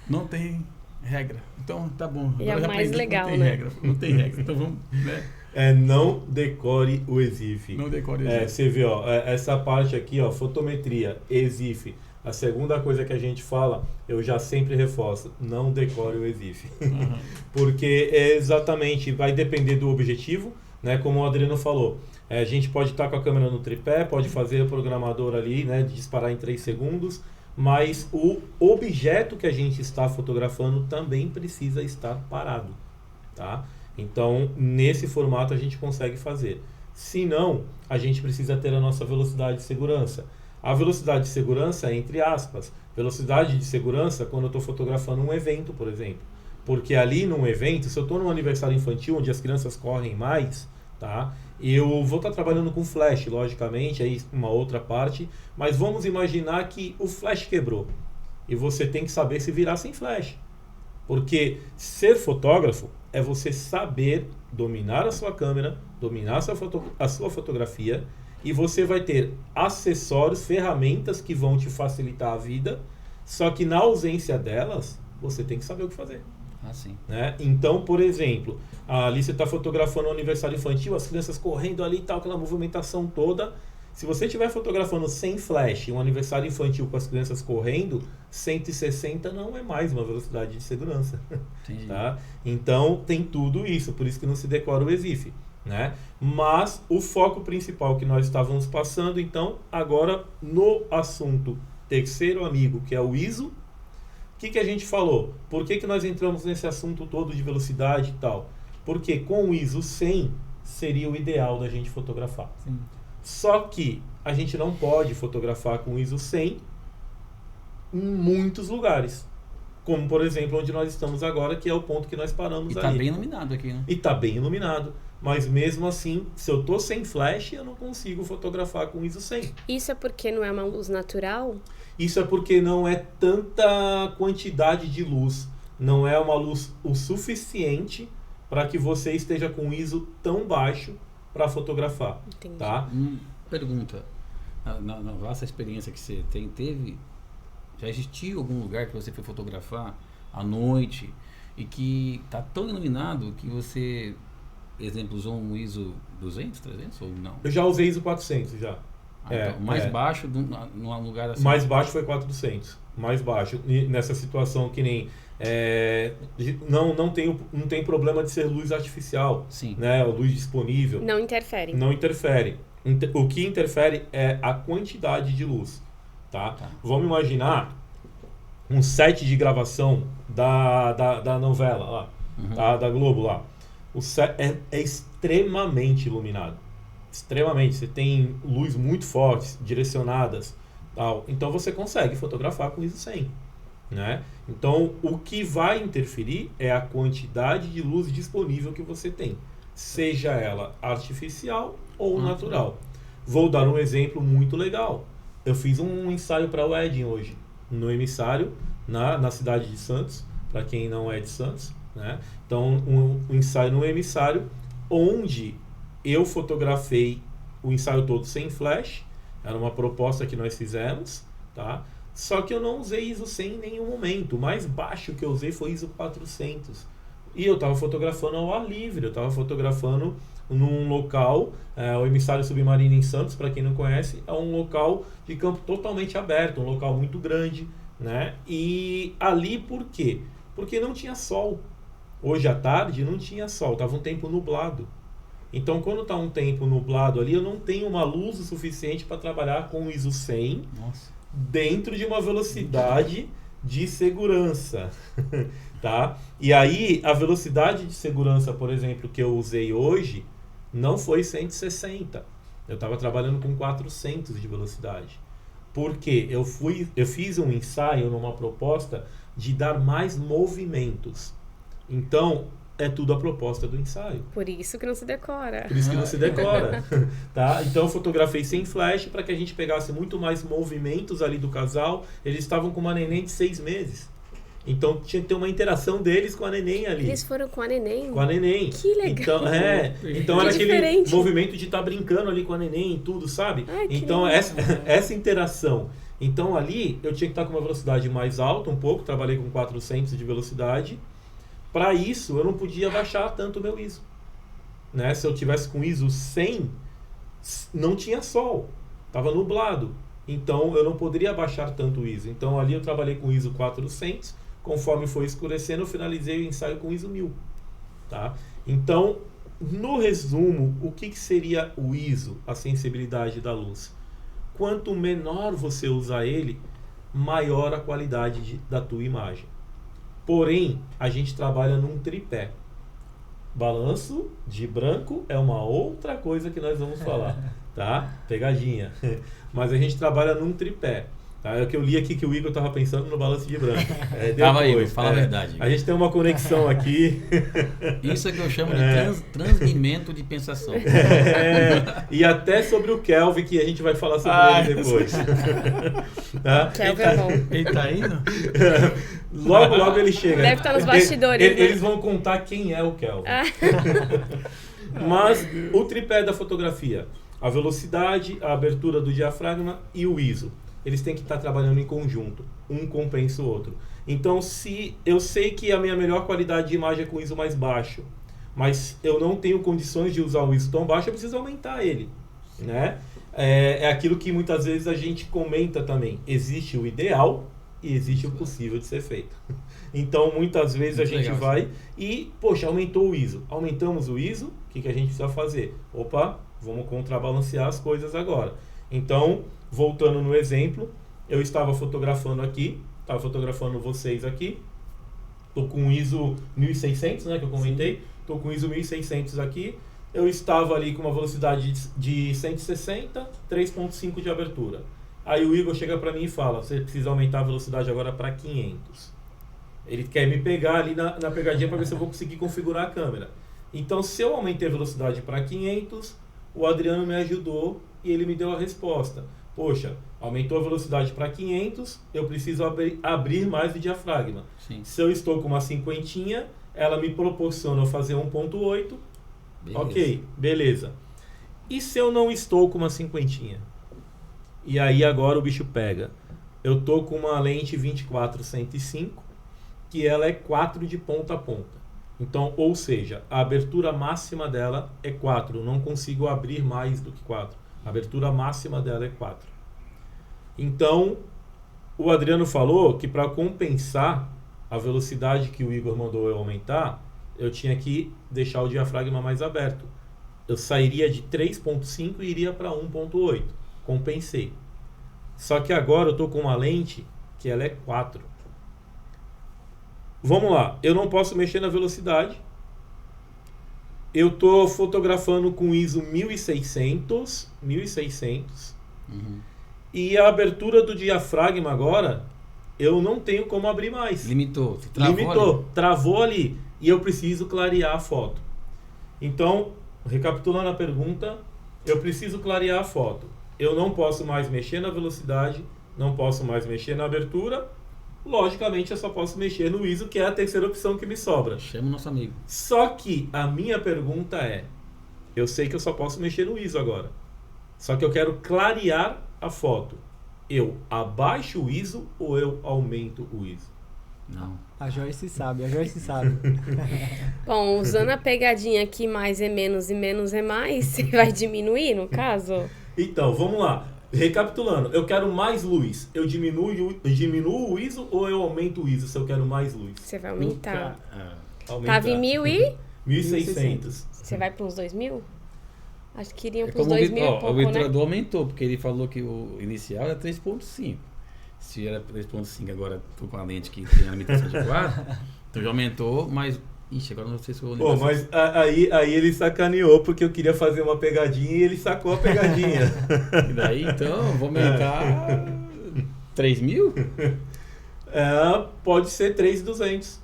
Não tem regra. Então, tá bom.
E
Agora
é
eu já
mais
aprendi que
legal,
não tem
né?
regra. Não tem regra. Então vamos, né?
Não decore o EXIF.
Não decore isso.
Você vê, ó, essa parte aqui, ó, fotometria, EXIF. A segunda coisa que a gente fala, eu já sempre reforço, não decore o EXIF.
Uhum.
Porque exatamente, vai depender do objetivo, né? Como o Adriano falou, a gente pode estar com a câmera no tripé, pode fazer o programador ali, né? Disparar em 3 segundos, mas o objeto que a gente está fotografando também precisa estar parado, tá? Então, nesse formato a gente consegue fazer. Se não, a gente precisa ter a nossa velocidade de segurança. A velocidade de segurança é entre aspas. Velocidade de segurança quando eu estou fotografando um evento, por exemplo. Porque ali num evento, se eu estou num aniversário infantil onde as crianças correm mais, tá? Eu vou estar trabalhando com flash, logicamente, aí uma outra parte. Mas vamos imaginar que o flash quebrou. E você tem que saber se virar sem flash. Porque ser fotógrafo é você saber dominar a sua câmera, dominar a sua fotografia, e você vai ter acessórios, ferramentas que vão te facilitar a vida, só que na ausência delas, você tem que saber o que fazer.
Ah, sim.
Né? Então, por exemplo, ali você está fotografando um aniversário infantil, as crianças correndo ali e tal, aquela movimentação toda. Se você estiver fotografando sem flash, um aniversário infantil com as crianças correndo, 160 não é mais uma velocidade de segurança.
Entendi.
Tá? Então, tem tudo isso, por isso que não se decora o EXIF. Né? Mas o foco principal que nós estávamos passando, então, agora no assunto terceiro amigo, que é o ISO, o que a gente falou? Por que nós entramos nesse assunto todo de velocidade e tal? Porque com o ISO 100 seria o ideal da gente fotografar.
Sim.
Só que a gente não pode fotografar com ISO 100 em muitos lugares. Como, por exemplo, onde nós estamos agora, que é o ponto que nós paramos
E
ali.
tá bem iluminado aqui, né?
E tá bem iluminado. Mas mesmo assim, se eu tô sem flash, eu não consigo fotografar com ISO 100.
Isso é porque não é uma luz natural?
Isso é porque não é tanta quantidade de luz. Não é uma luz o suficiente para que você esteja com ISO tão baixo para fotografar.
Entendi.
Tá?
Pergunta. Na vasta experiência que você teve, já existiu algum lugar que você foi fotografar à noite e que tá tão iluminado que você, exemplo, usou um ISO 200, 300 ou não?
Eu já usei ISO 400 já.
Então, mais baixo num lugar assim?
Mais baixo foi 400. Mais baixo. E nessa situação que nem... não tem problema de ser luz artificial.
Sim.
Né? Luz disponível.
Não interfere.
Não interfere. O que interfere é a quantidade de luz. Tá? Vamos imaginar um set de gravação da novela lá, tá? Da Globo lá. O set é extremamente iluminado. Extremamente. Você tem luz muito fortes, direcionadas. Tal. Então você consegue fotografar com ISO 100. Né? Então o que vai interferir é a quantidade de luz disponível que você tem. Seja ela artificial ou natural. Vou dar um exemplo muito legal. Eu fiz um ensaio para o wedding hoje, no emissário, na cidade de Santos, para quem não é de Santos. Né? Então, um ensaio no emissário, onde eu fotografei o ensaio todo sem flash. Era uma proposta que nós fizemos. Tá? Só que eu não usei ISO 100 em nenhum momento. O mais baixo que eu usei foi ISO 400. E eu estava fotografando ao ar livre, eu estava fotografando num local, o Emissário Submarino em Santos, para quem não conhece, é um local de campo totalmente aberto, um local muito grande, né? E ali por quê? Porque não tinha sol. Hoje à tarde não tinha sol, estava um tempo nublado. Então, quando está um tempo nublado ali, eu não tenho uma luz o suficiente para trabalhar com o ISO 100 dentro de uma velocidade de segurança, tá? E aí, a velocidade de segurança, por exemplo, que eu usei hoje, não foi 160. Eu estava trabalhando com 400 de velocidade. Por quê? Eu fiz um ensaio numa proposta de dar mais movimentos. Então, é tudo a proposta do ensaio.
Por isso que não se decora.
Por isso que não se decora. Tá? Então eu fotografei sem flash para que a gente pegasse muito mais movimentos ali do casal. Eles estavam com uma neném de 6 meses. Então tinha que ter uma interação deles com a neném ali.
Eles foram com a neném?
Com a neném.
Que legal.
Então era aquele
diferente.
movimento de estar brincando ali com a neném e tudo, sabe?
Ai, que
então
legal.
essa interação. Então ali eu tinha que estar com uma velocidade mais alta um pouco. Trabalhei com 400 de velocidade. Para isso, eu não podia baixar tanto o meu ISO. Né? Se eu tivesse com ISO 100, não tinha sol. Estava nublado. Então, eu não poderia baixar tanto o ISO. Então, ali eu trabalhei com ISO 400. Conforme foi escurecendo, eu finalizei o ensaio com ISO 1000. Tá? Então, no resumo, o que seria o ISO, a sensibilidade da luz? Quanto menor você usar ele, maior a qualidade da tua imagem. Porém, a gente trabalha num tripé. Balanço de branco é uma outra coisa que nós vamos falar, tá? Pegadinha. Mas a gente trabalha num tripé. Tá? É o que eu li aqui que o Igor estava pensando no balanço de branco.
Tava aí, fala a verdade.
A gente tem uma conexão aqui.
Isso é que eu chamo de transmimento de pensação.
E até sobre o Kelvin, que a gente vai falar sobre ele depois. Tá?
Kelvin é bom.
Ele tá indo?
Logo ele chega.
Deve estar nos bastidores, né?
Eles vão contar quem é o Kelvin. Mas o tripé da fotografia, a velocidade, a abertura do diafragma e o ISO, eles têm que estar trabalhando em conjunto. Um compensa o outro. Então, se eu sei que a minha melhor qualidade de imagem é com ISO mais baixo, mas eu não tenho condições de usar o ISO tão baixo, eu preciso aumentar ele. Né? É aquilo que muitas vezes a gente comenta também. Existe o ideal e existe o possível de ser feito. Então, muitas vezes a gente vai e, poxa, aumentou o ISO. Aumentamos o ISO, o que a gente precisa fazer? Opa, vamos contrabalancear as coisas agora. Então, voltando no exemplo, eu estava fotografando aqui, estava fotografando vocês aqui, estou com o ISO 1600, né, que eu comentei, estou com o ISO 1600 aqui, eu estava ali com uma velocidade de 160, 3.5 de abertura. Aí o Igor chega para mim e fala, você precisa aumentar a velocidade agora para 500. Ele quer me pegar ali na pegadinha para ver se eu vou conseguir configurar a câmera. Então, se eu aumentei a velocidade para 500, o Adriano me ajudou e ele me deu a resposta. Poxa, aumentou a velocidade para 500, eu preciso abrir mais o diafragma.
Sim.
Se eu estou com uma cinquentinha, ela me proporciona eu fazer 1.8. Ok, beleza. E se eu não estou com uma cinquentinha? E aí agora o bicho pega. Eu estou com uma lente 24-105, que ela é 4 de ponta a ponta. Então, ou seja, a abertura máxima dela é 4. Eu não consigo abrir mais do que 4. A abertura máxima dela é 4. Então, o Adriano falou que para compensar a velocidade que o Igor mandou eu aumentar, eu tinha que deixar o diafragma mais aberto. Eu sairia de 3.5 e iria para 1.8. Compensei. Só que agora eu estou com uma lente que ela é 4. Vamos lá, eu não posso mexer na velocidade. Eu estou fotografando com ISO 1600.
Uhum.
E a abertura do diafragma agora, eu não tenho como abrir mais.
Limitou.
Travou ali. E eu preciso clarear a foto. Então, recapitulando a pergunta, eu preciso clarear a foto. Eu não posso mais mexer na velocidade, não posso mais mexer na abertura. Logicamente, eu só posso mexer no ISO, que é a terceira opção que me sobra.
Chama o nosso amigo.
Só que a minha pergunta é, eu sei que eu só posso mexer no ISO agora. Só que eu quero clarear a foto. eu abaixo o ISO ou eu aumento o ISO?
Não.
A Joyce sabe, a Joyce sabe.
Bom, usando a pegadinha aqui, mais é menos e menos é mais, você vai diminuir, no caso?
Então, vamos lá. Recapitulando, eu quero mais luz. Eu diminuo o ISO ou eu aumento o ISO se eu quero mais luz?
Você vai aumentar.
Aumentar.
Tava em 1.000 e...
1.600.
Você vai para uns 2.000? Acho que iriam
É
para uns
como
2.000 e pouco,
o
né?
ventilador aumentou, porque ele falou que o inicial era 3.5. Se era 3.5, agora tô com a lente que tem a limitação de 4, então já aumentou, mas... Ixi, agora não sei se eu vou
Pô, mas aí ele sacaneou porque eu queria fazer uma pegadinha e ele sacou a pegadinha.
E daí, então, vou aumentar 3.000?
Pode ser 3.200.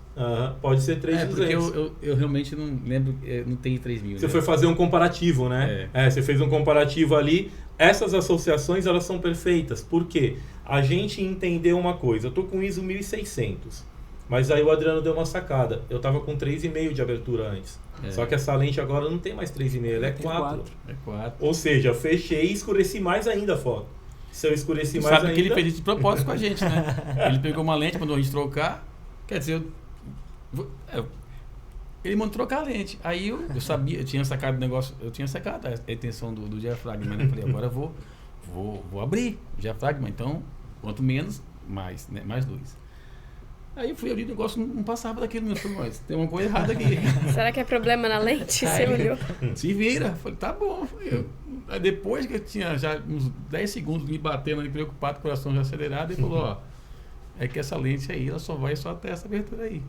Pode ser 3.200.
Porque eu realmente não lembro, não tem 3.000.
Você
né?
foi fazer um comparativo, né? Você fez um comparativo ali. Essas associações, elas são perfeitas. Por quê? A gente entendeu uma coisa. Eu tô com ISO 1.600. Mas aí o Adriano deu uma sacada. Eu tava com 3,5 de abertura antes. Só que essa lente agora não tem mais 3,5, ela é 4.
É 4.
Ou seja, eu fechei e escureci mais ainda a foto. Se eu escureci mais
Sabe
ainda...
que ele fez isso de propósito com a gente, né? Ele pegou uma lente, mandou a gente trocar. Quer dizer, ele mandou trocar a lente. Aí eu sabia, eu tinha sacado o negócio, eu tinha sacado a intenção do diafragma, né? Eu falei, agora eu vou abrir o diafragma, então, quanto menos, mais, né? Mais luz. Aí eu fui abrir o negócio, não passava daquilo mesmo. Mas tem uma coisa errada aqui.
Será que é problema na lente? Você olhou?
Se vira. Falei, tá bom. Aí depois que eu tinha já uns 10 segundos me batendo ali, preocupado, coração já acelerado, ele falou, ó, é que essa lente aí, ela só vai até essa abertura aí.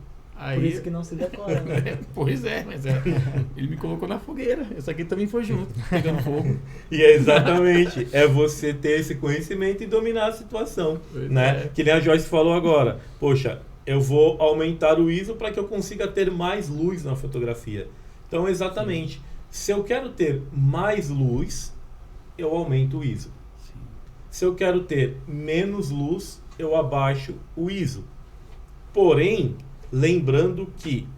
Por isso que não se decora, né?
Pois é, mas ele me colocou na fogueira. Essa aqui também foi junto, pegando fogo.
E é exatamente, é você ter esse conhecimento e dominar a situação,
Pois
né?
é.
Que nem a Joyce falou agora. Poxa, eu vou aumentar o ISO para que eu consiga ter mais luz na fotografia. Então, exatamente, se eu quero ter mais luz, eu aumento o ISO.
Sim.
Se eu quero ter menos luz, eu abaixo o ISO. Porém, lembrando que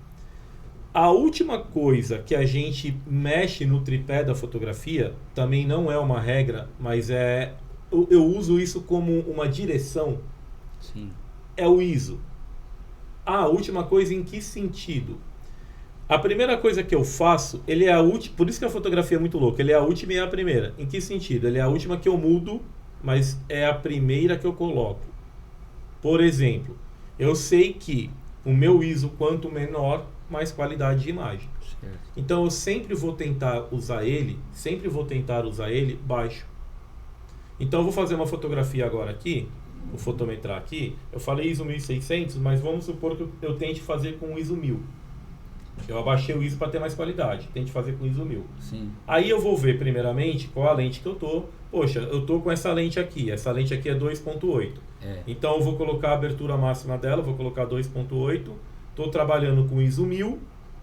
a última coisa que a gente mexe no tripé da fotografia também não é uma regra, mas eu uso isso como uma direção,
Sim.
é o ISO. A última coisa em que sentido? A primeira coisa que eu faço, ele é a última, por isso que a fotografia é muito louca, ele é a última e é a primeira. Em que sentido? Ele é a última que eu mudo, mas é a primeira que eu coloco. Por exemplo, eu sei que o meu ISO quanto menor, mais qualidade de imagem.
Certo.
Então eu sempre vou tentar usar ele baixo. Então eu vou fazer uma fotografia agora aqui, vou fotometrar aqui, eu falei ISO 1600, mas vamos supor que eu tente fazer com ISO 1000. Eu abaixei o ISO para ter mais qualidade, tente fazer com ISO 1000.
Sim.
Aí eu vou ver primeiramente qual a lente que eu tô. Poxa, eu tô com essa lente aqui é 2.8. Então eu vou colocar a abertura máxima dela, vou colocar 2.8. Estou trabalhando com ISO 1000.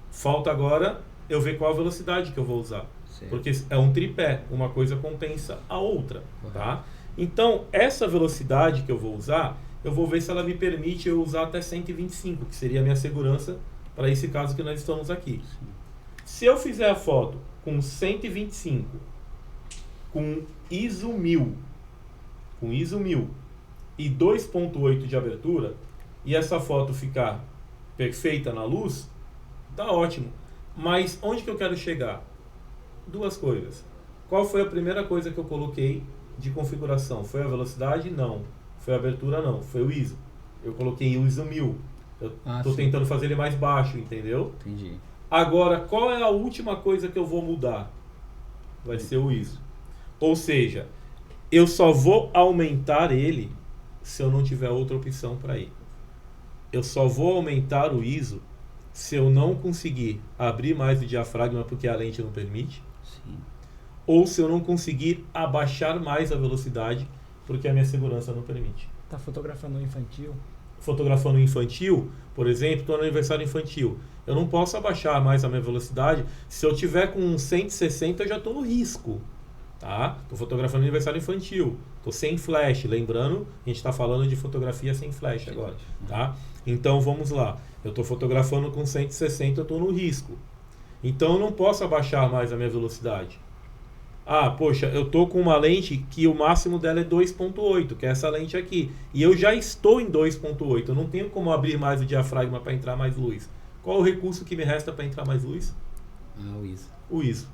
Falta agora eu ver qual a velocidade que eu vou usar.
Certo.
Porque é um tripé, uma coisa compensa a outra, tá? Então, essa velocidade que eu vou usar, eu vou ver se ela me permite eu usar até 125, que seria a minha segurança para esse caso que nós estamos aqui.
Sim.
Se eu fizer a foto com 125, com ISO 1000, e 2.8 de abertura, e essa foto ficar perfeita na luz, tá ótimo. Mas onde que eu quero chegar? Duas coisas. Qual foi a primeira coisa que eu coloquei de configuração? Foi a velocidade? Não. Foi a abertura? Não. Foi o ISO. Eu coloquei o ISO 1000. Eu tô
sim.
tentando fazer ele mais baixo, entendeu?
Entendi.
Agora, qual é a última coisa que eu vou mudar? Vai ser o ISO. Ou seja, eu só vou aumentar ele se eu não tiver outra opção para ir. Eu só vou aumentar o ISO se eu não conseguir abrir mais o diafragma porque a lente não permite,
Sim.
ou se eu não conseguir abaixar mais a velocidade porque a minha segurança não permite.
Tá fotografando um infantil?
Fotografando infantil, por exemplo, estou no aniversário infantil. Eu não posso abaixar mais a minha velocidade. Se eu tiver com 160, eu já estou no risco. Tá? Estou fotografando aniversário infantil. Estou sem flash. Lembrando, a gente está falando de fotografia sem flash agora. Tá? Então vamos lá. Eu estou fotografando com 160, eu estou no risco. Então eu não posso abaixar mais a minha velocidade. Ah, poxa, eu tô com uma lente que o máximo dela é 2.8, que é essa lente aqui. E eu já estou em 2.8, eu não tenho como abrir mais o diafragma para entrar mais luz. Qual o recurso que me resta para entrar mais luz?
Ah, o ISO.
O ISO,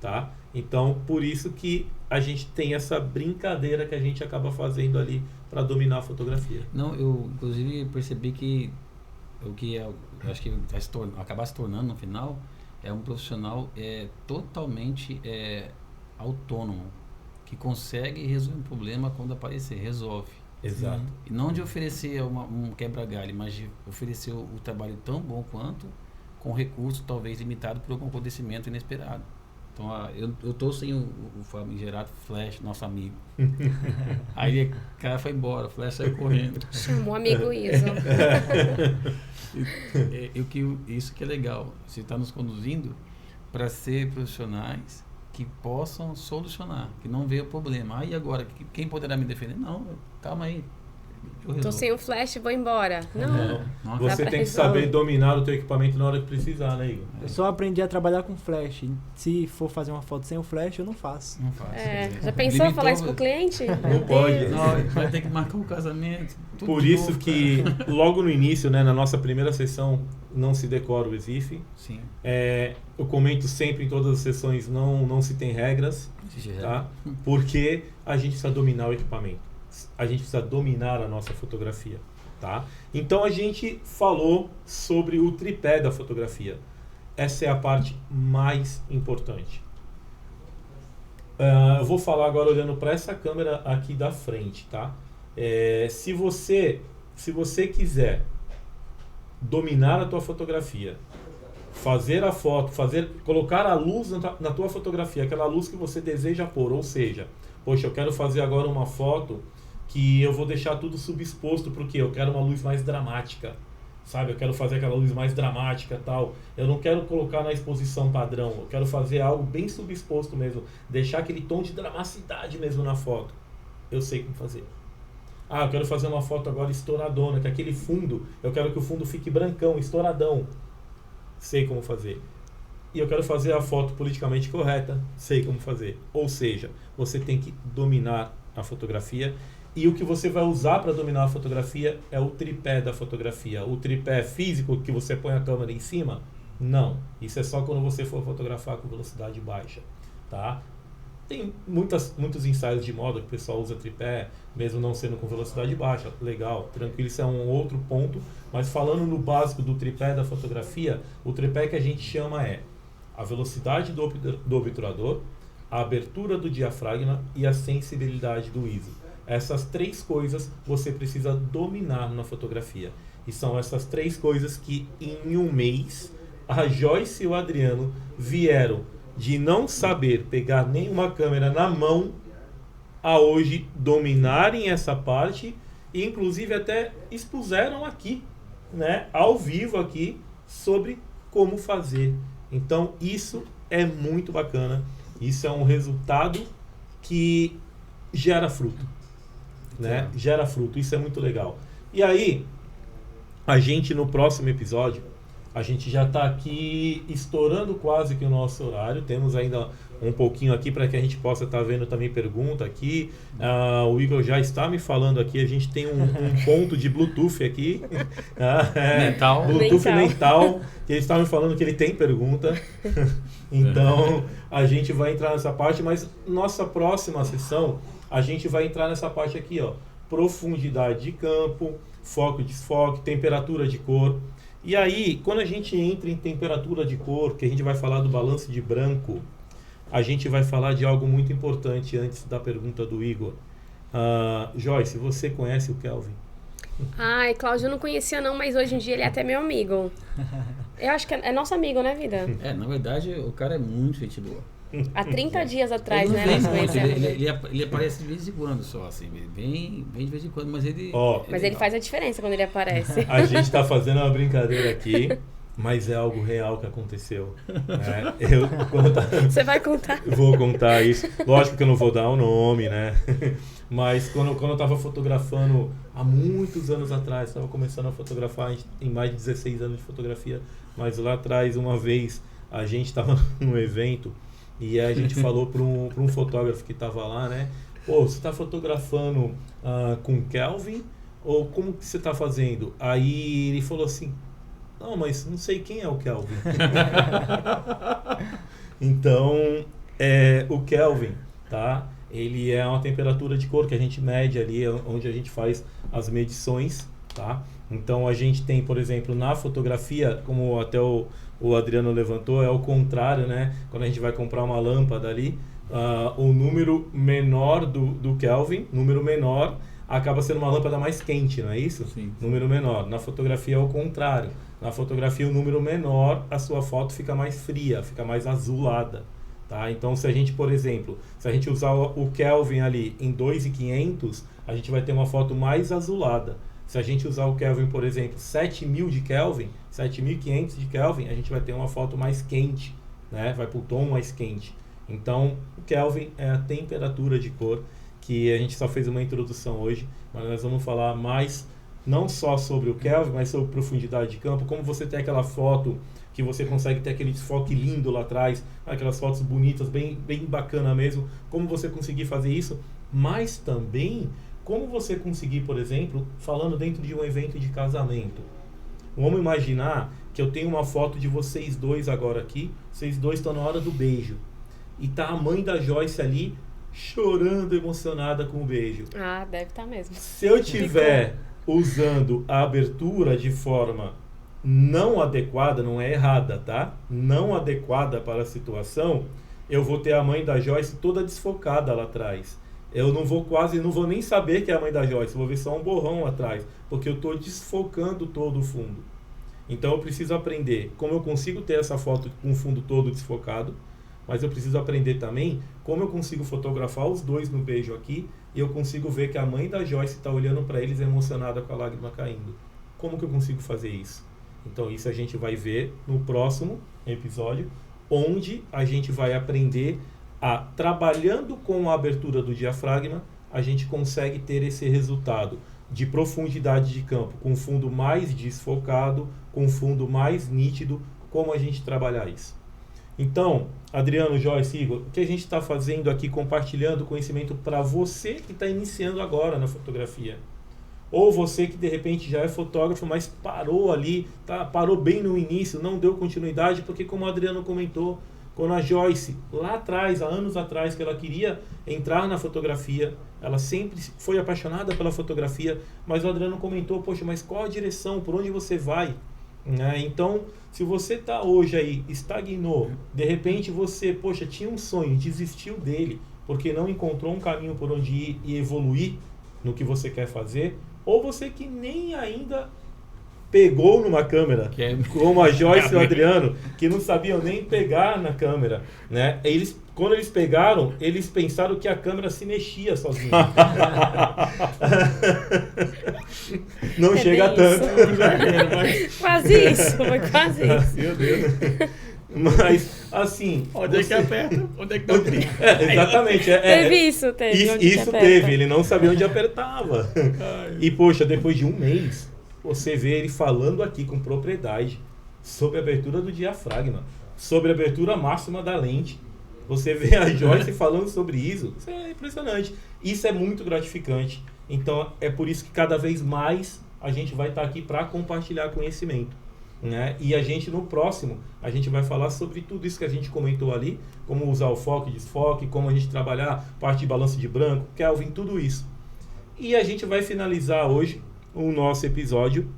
tá? Então, por isso que a gente tem essa brincadeira que a gente acaba fazendo ali para dominar a fotografia.
Não, eu inclusive percebi que o que eu acho que vai acabar se tornando no final é um profissional totalmente autônomo, que consegue resolver um problema quando aparecer, resolve.
Exato.
E não de oferecer um quebra-galho, mas de oferecer o trabalho tão bom quanto, com recurso talvez limitado por algum acontecimento inesperado. Então, eu tô sem o famigerado Flash, nosso amigo. Aí o cara foi embora, o Flash saiu correndo.
Chamou o amigo ISO.
Isso que é legal. Você está nos conduzindo para ser profissionais que possam solucionar, que não veja o problema. E agora, quem poderá me defender? Não, calma aí.
Tô sem o flash, vou embora. Não.
Você tem que saber dominar o teu equipamento na hora que precisar, né, Igor?
Eu só aprendi a trabalhar com flash. Se for fazer uma foto sem o flash, eu não faço.
Não faço.
Já pensou falar isso pro cliente?
Não pode.
Não, vai ter que marcar o casamento.
Por isso novo, que logo no início, né, na nossa primeira sessão, não se decora o EXIF.
Sim.
Eu comento sempre em todas as sessões, não se tem regras, tá? Porque a gente precisa dominar o equipamento. A gente precisa dominar a nossa fotografia, tá? Então a gente falou sobre o tripé da fotografia. Essa é a parte mais importante. Eu vou falar agora olhando para essa câmera aqui da frente, tá? Se você quiser dominar a tua fotografia, fazer a foto, colocar a luz na tua fotografia, aquela luz que você deseja pôr, ou seja, poxa, eu quero fazer agora uma foto que eu vou deixar tudo subexposto, porque eu quero uma luz mais dramática, sabe? Eu quero fazer aquela luz mais dramática, tal. Eu não quero colocar na exposição padrão, eu quero fazer algo bem subexposto mesmo, deixar aquele tom de dramaticidade mesmo na foto. Eu sei como fazer. Eu quero fazer uma foto agora estouradona, que aquele fundo, eu quero que o fundo fique brancão, estouradão. Sei como fazer. E eu quero fazer a foto politicamente correta, sei como fazer. Ou seja, você tem que dominar a fotografia. E o que você vai usar para dominar a fotografia é o tripé da fotografia. O tripé físico que você põe a câmera em cima? Não. Isso é só quando você for fotografar com velocidade baixa, tá? Tem muitos ensaios de moda que o pessoal usa tripé, mesmo não sendo com velocidade baixa. Legal, tranquilo, isso é um outro ponto. Mas falando no básico do tripé da fotografia, o tripé que a gente chama é a velocidade do obturador, a abertura do diafragma e a sensibilidade do ISO. Essas três coisas você precisa dominar na fotografia. E são essas três coisas que em um mês a Joyce e o Adriano vieram de não saber pegar nenhuma câmera na mão a hoje dominarem essa parte e inclusive até expuseram aqui, né, ao vivo aqui, sobre como fazer. Então isso é muito bacana, isso é um resultado que gera fruto, né? Gera fruto, isso é muito legal. E aí, a gente no próximo episódio, a gente já está aqui estourando quase que o nosso horário, temos ainda um pouquinho aqui para que a gente possa estar vendo também pergunta aqui. O Igor já está me falando aqui, a gente tem um ponto de Bluetooth aqui.
Mental.
Bluetooth mental, que ele está me falando que ele tem pergunta. Então, a gente vai entrar nessa parte, mas nossa próxima sessão, a gente vai entrar nessa parte aqui, ó. Profundidade de campo, foco e desfoque, temperatura de cor. E aí, quando a gente entra em temperatura de cor, que a gente vai falar do balanço de branco, a gente vai falar de algo muito importante antes da pergunta do Igor. Joyce, você conhece o Kelvin?
Ai, Cláudio, eu não conhecia não, mas hoje em dia ele é até meu amigo. Eu acho que é nosso amigo, né, vida?
Na verdade, o cara é muito gente boa.
Há 30 dias atrás,
ele
né?
Vem muito, ele aparece de vez em quando só, assim, bem de vez em quando, mas ele...
Mas ele faz a diferença quando ele aparece.
A gente está fazendo uma brincadeira aqui, mas é algo real que aconteceu. Né?
Você vai contar?
Vou contar isso. Lógico que eu não vou dar o nome, né? Mas quando eu estava fotografando há muitos anos atrás, estava começando a fotografar em mais de 16 anos de fotografia, mas lá atrás, uma vez, a gente estava num evento E a gente falou para um fotógrafo que estava lá, né? Pô, você está fotografando com Kelvin ou como que você está fazendo? Aí ele falou assim, não, mas não sei quem é o Kelvin. Então, o Kelvin, tá? Ele é uma temperatura de cor que a gente mede ali, onde a gente faz as medições, tá? Então a gente tem, por exemplo, na fotografia, como até o Adriano levantou, é o contrário, né? Quando a gente vai comprar uma lâmpada ali, o número menor do Kelvin, número menor, acaba sendo uma lâmpada mais quente, não é isso?
Sim.
Número menor. Na fotografia é o contrário. Na fotografia, o número menor, a sua foto fica mais fria, fica mais azulada. Tá? Então, se a gente, por exemplo, se a gente usar o Kelvin ali em 2.500, a gente vai ter uma foto mais azulada. Se a gente usar o Kelvin, por exemplo, 7.000 de Kelvin, 7.500 de Kelvin, a gente vai ter uma foto mais quente, né? Vai para o tom mais quente. Então, o Kelvin é a temperatura de cor, que a gente só fez uma introdução hoje, mas nós vamos falar mais, não só sobre o Kelvin, mas sobre profundidade de campo, como você tem aquela foto que você consegue ter aquele desfoque lindo lá atrás, aquelas fotos bonitas, bem bacana mesmo, como você conseguir fazer isso, mas também como você conseguir, por exemplo, falando dentro de um evento de casamento. Vamos imaginar que eu tenho uma foto de vocês dois agora aqui, vocês dois estão na hora do beijo, e tá a mãe da Joyce ali chorando, emocionada com o beijo.
Ah, deve estar mesmo.
Se eu tiver usando a abertura de forma não adequada, não é errada, tá? Não adequada para a situação, eu vou ter a mãe da Joyce toda desfocada lá atrás. Eu não vou nem saber que é a mãe da Joyce, vou ver só um borrão atrás, porque eu estou desfocando todo o fundo. Então eu preciso aprender como eu consigo ter essa foto com o fundo todo desfocado, mas eu preciso aprender também como eu consigo fotografar os dois no beijo aqui e eu consigo ver que a mãe da Joyce está olhando para eles emocionada com a lágrima caindo. Como que eu consigo fazer isso? Então isso a gente vai ver no próximo episódio, onde a gente vai aprender trabalhando com a abertura do diafragma, a gente consegue ter esse resultado de profundidade de campo, com fundo mais desfocado, com fundo mais nítido, como a gente trabalhar isso. Então, Adriano, Joyce, Igor, o que a gente está fazendo aqui, compartilhando conhecimento para você que está iniciando agora na fotografia. Ou você que de repente já é fotógrafo, mas parou ali, parou bem no início, não deu continuidade, porque como o Adriano comentou, quando a Joyce, lá atrás, há anos atrás, que ela queria entrar na fotografia, ela sempre foi apaixonada pela fotografia, mas o Adriano comentou, poxa, mas qual a direção, por onde você vai? Então, se você está hoje aí, estagnou, de repente você, poxa, tinha um sonho, desistiu dele, porque não encontrou um caminho por onde ir e evoluir no que você quer fazer, ou você que nem ainda pegou numa câmera, como a Joyce e o Adriano, que não sabiam nem pegar na câmera, né? Quando eles pegaram, eles pensaram que a câmera se mexia sozinha. Não chega tanto.
Quase isso, foi quase isso.
Meu Deus. Mas, assim...
Onde é que aperta? Onde é que dá o clique?
Exatamente.
Teve isso, teve.
Isso teve, ele não sabia onde apertava. E, poxa, depois de um mês, você vê ele falando aqui com propriedade sobre a abertura do diafragma, sobre a abertura máxima da lente. Você vê a Joyce falando sobre isso. Isso é impressionante. Isso é muito gratificante. Então, é por isso que cada vez mais a gente vai estar aqui para compartilhar conhecimento, né? E a gente, no próximo, a gente vai falar sobre tudo isso que a gente comentou ali, como usar o foco e desfoque, como a gente trabalhar parte de balanço de branco, Kelvin, tudo isso. E a gente vai finalizar hoje o nosso episódio.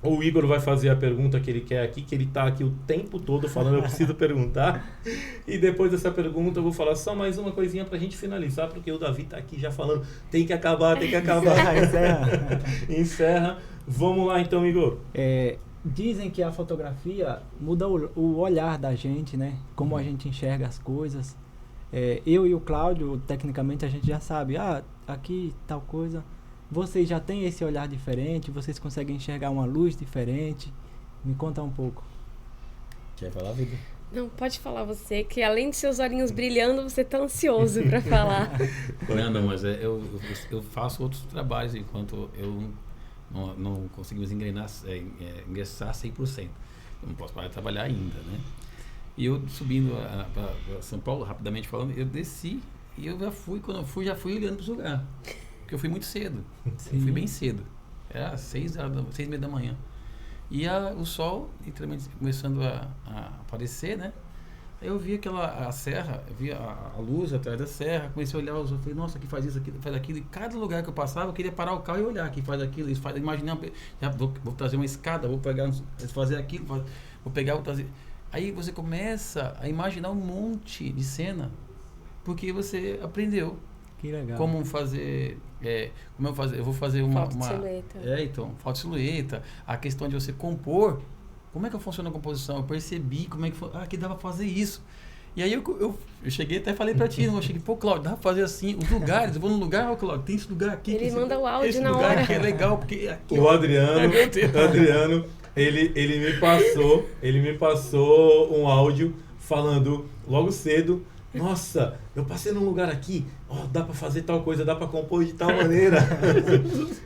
O Igor vai fazer a pergunta que ele quer aqui, que ele está aqui o tempo todo falando, eu preciso perguntar. E depois dessa pergunta eu vou falar só mais uma coisinha para a gente finalizar, porque o Davi está aqui já falando, tem que acabar. Encerra. Vamos lá então, Igor.
Dizem que a fotografia muda o olhar da gente, né? Como a gente enxerga as coisas. Eu e o Cláudio, tecnicamente, a gente já sabe, aqui tal coisa. Vocês já têm esse olhar diferente? Vocês conseguem enxergar uma luz diferente? Me conta um pouco.
Quer falar, Vitor?
Não, pode falar você, que além de seus olhinhos brilhando, você tá ansioso para falar.
Não, mas eu faço outros trabalhos enquanto eu não conseguimos ingressar 100%. Eu não posso parar de trabalhar ainda, né? E eu subindo para São Paulo, rapidamente falando, eu desci e eu já fui, quando eu fui, já fui olhando para os lugares. Porque eu fui muito cedo. Eu fui bem cedo. Era 6h30 da manhã. E o sol, literalmente, começando a aparecer, né? Aí eu vi a serra, eu vi a luz atrás da serra, comecei a olhar os outros, falei, nossa, aqui faz isso, aqui faz aquilo. E cada lugar que eu passava, eu queria parar o carro e olhar, aqui faz aquilo, isso faz, imaginar, já vou trazer uma escada, vou pegar, fazer aquilo, vou pegar, vou trazer. Aí você começa a imaginar um monte de cena, porque você aprendeu.
Que legal.
Como fazer, eu vou fazer uma
silhueta.
Então, foto de silhueta, a questão de você compor. Como é que funciona a composição? Eu percebi como é que dava pra fazer isso. E aí eu cheguei até falei pra ti, eu cheguei, pô, Cláudio, dá pra fazer assim, os lugares, eu vou no lugar, ó, Cláudio, tem esse lugar aqui.
Ele manda o áudio
esse
na
lugar
hora.
aqui é legal, porque aqui,
O Adriano, ele me passou um áudio falando logo cedo, nossa, eu passei num lugar aqui, dá pra fazer tal coisa, dá pra compor de tal maneira.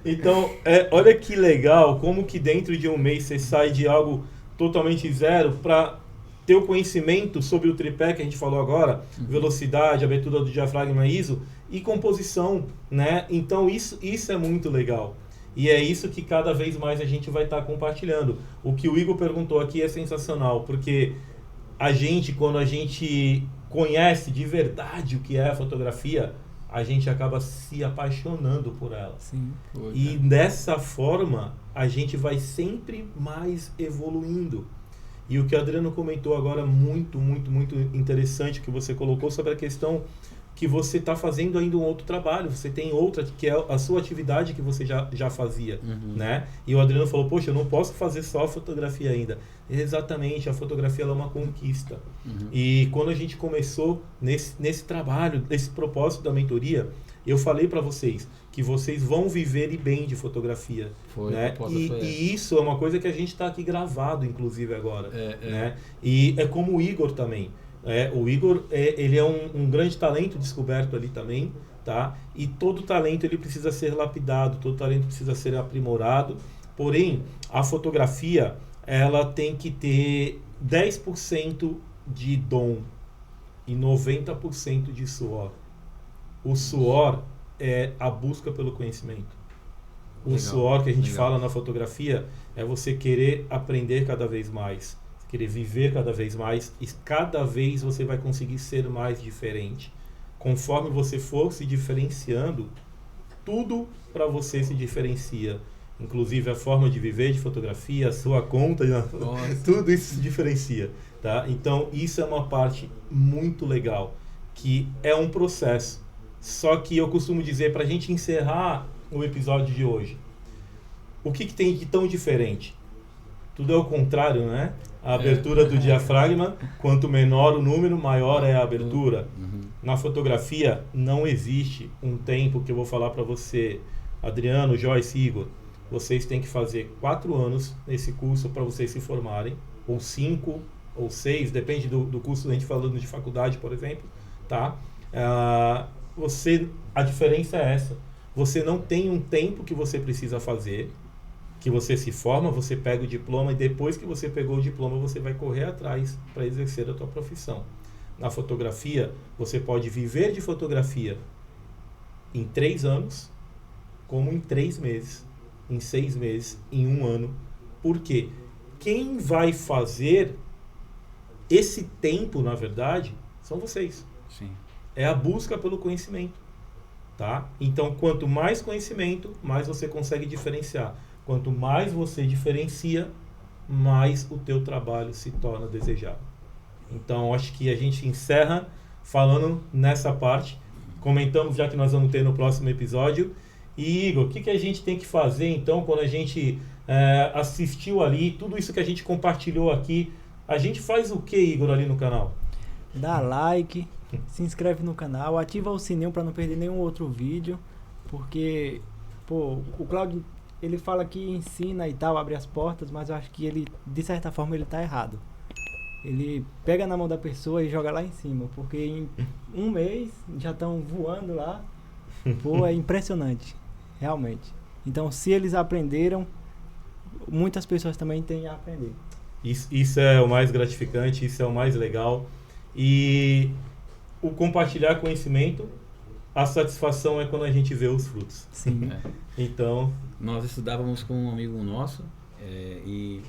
Então, olha que legal, como que dentro de um mês você sai de algo totalmente zero para ter o conhecimento sobre o tripé que a gente falou agora, velocidade, abertura do diafragma ISO e composição, né? Então isso é muito legal. E é isso que cada vez mais a gente vai estar compartilhando. O que o Igor perguntou aqui é sensacional, porque quando a gente conhece de verdade o que é a fotografia, a gente acaba se apaixonando por ela.
Sim.
E dessa forma, a gente vai sempre mais evoluindo. E o que o Adriano comentou agora, muito, muito, muito interessante, que você colocou sobre a questão que você está fazendo ainda um outro trabalho, você tem outra, que é a sua atividade que você já fazia, né? E o Adriano falou, poxa, eu não posso fazer só fotografia ainda. Exatamente, a fotografia ela é uma conquista. E quando a gente começou nesse trabalho, nesse propósito da mentoria, eu falei para vocês que vocês vão viver bem de fotografia. Né? E isso é uma coisa que a gente está aqui gravado, inclusive, agora. Né? E é como o Igor também. O Igor, ele é um grande talento descoberto ali também, tá? E todo talento ele precisa ser lapidado, todo talento precisa ser aprimorado. Porém, a fotografia, ela tem que ter 10% de dom e 90% de suor. O suor é a busca pelo conhecimento. O suor que a gente fala na fotografia é você querer aprender cada vez mais, querer viver cada vez mais, e cada vez você vai conseguir ser mais diferente. Conforme você for se diferenciando, tudo para você se diferencia. Inclusive a forma de viver de fotografia, a sua conta, tudo isso se diferencia. Tá? Então isso é uma parte muito legal, que é um processo. Só que eu costumo dizer, para a gente encerrar o episódio de hoje, o que tem de tão diferente? Tudo é o contrário, né? A abertura do diafragma, quanto menor o número, maior é a abertura. Na fotografia, não existe um tempo que eu vou falar para você, Adriano, Joyce, Igor. Vocês têm que fazer 4 anos nesse curso para vocês se formarem, ou 5, ou 6, depende do curso, a gente falando de faculdade, por exemplo, tá? A diferença é essa. Você não tem um tempo que você precisa fazer, que você se forma, você pega o diploma e depois que você pegou o diploma, você vai correr atrás para exercer a tua profissão. Na fotografia, você pode viver de fotografia em 3 anos, como em 3 meses, em 6 meses, em 1 ano. Por quê? Quem vai fazer esse tempo, na verdade, são vocês.
Sim.
É a busca pelo conhecimento, tá? Então, quanto mais conhecimento, mais você consegue diferenciar. Quanto mais você diferencia, mais o teu trabalho se torna desejável. Então, acho que a gente encerra falando nessa parte. Comentamos já que nós vamos ter no próximo episódio. E, Igor, o que a gente tem que fazer, então, quando a gente assistiu ali, tudo isso que a gente compartilhou aqui, a gente faz o que, Igor, ali no canal?
Dá like, se inscreve no canal, ativa o sininho para não perder nenhum outro vídeo, porque, o Cláudio, ele fala que ensina e tal, abre as portas, mas eu acho que ele, de certa forma, ele tá errado. Ele pega na mão da pessoa e joga lá em cima, porque em 1 mês já estão voando lá. É impressionante, realmente. Então, se eles aprenderam, muitas pessoas também têm a aprender.
Isso é o mais gratificante, isso é o mais legal. E o compartilhar conhecimento, a satisfação é quando a gente vê os frutos.
Sim.
Então,
Nós estudávamos com um amigo nosso e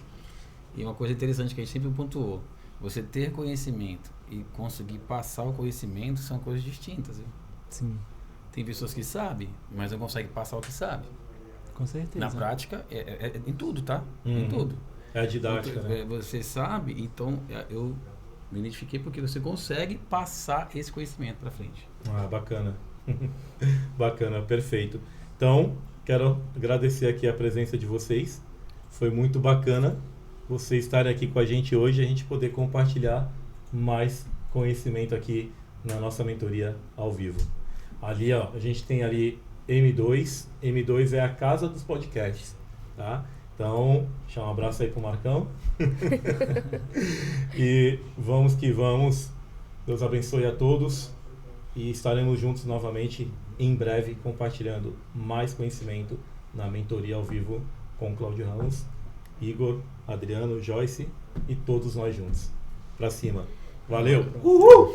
uma coisa interessante que a gente sempre pontuou: você ter conhecimento e conseguir passar o conhecimento são coisas distintas. Viu?
Sim,
Tem pessoas que sabem, mas não conseguem passar o que sabem.
com certeza.
Na prática, é em tudo, tá? Em
Uhum.
tudo.
é a didática, né?
Você sabe, então eu me identifiquei porque você consegue passar esse conhecimento para frente.
Ah, bacana. Bacana, perfeito. Então, quero agradecer aqui a presença de vocês. Foi muito bacana vocês estarem aqui com a gente hoje, a gente poder compartilhar mais conhecimento aqui na nossa mentoria ao vivo. Ali, ó, a gente tem ali M2. M2 é a casa dos podcasts, tá? Então, deixa um abraço aí pro Marcão. E vamos que vamos. Deus abençoe a todos. E estaremos juntos novamente em breve compartilhando mais conhecimento na mentoria ao vivo com Cláudio Ramos, Igor, Adriano, Joyce e todos nós juntos. Pra cima. Valeu! Uhul!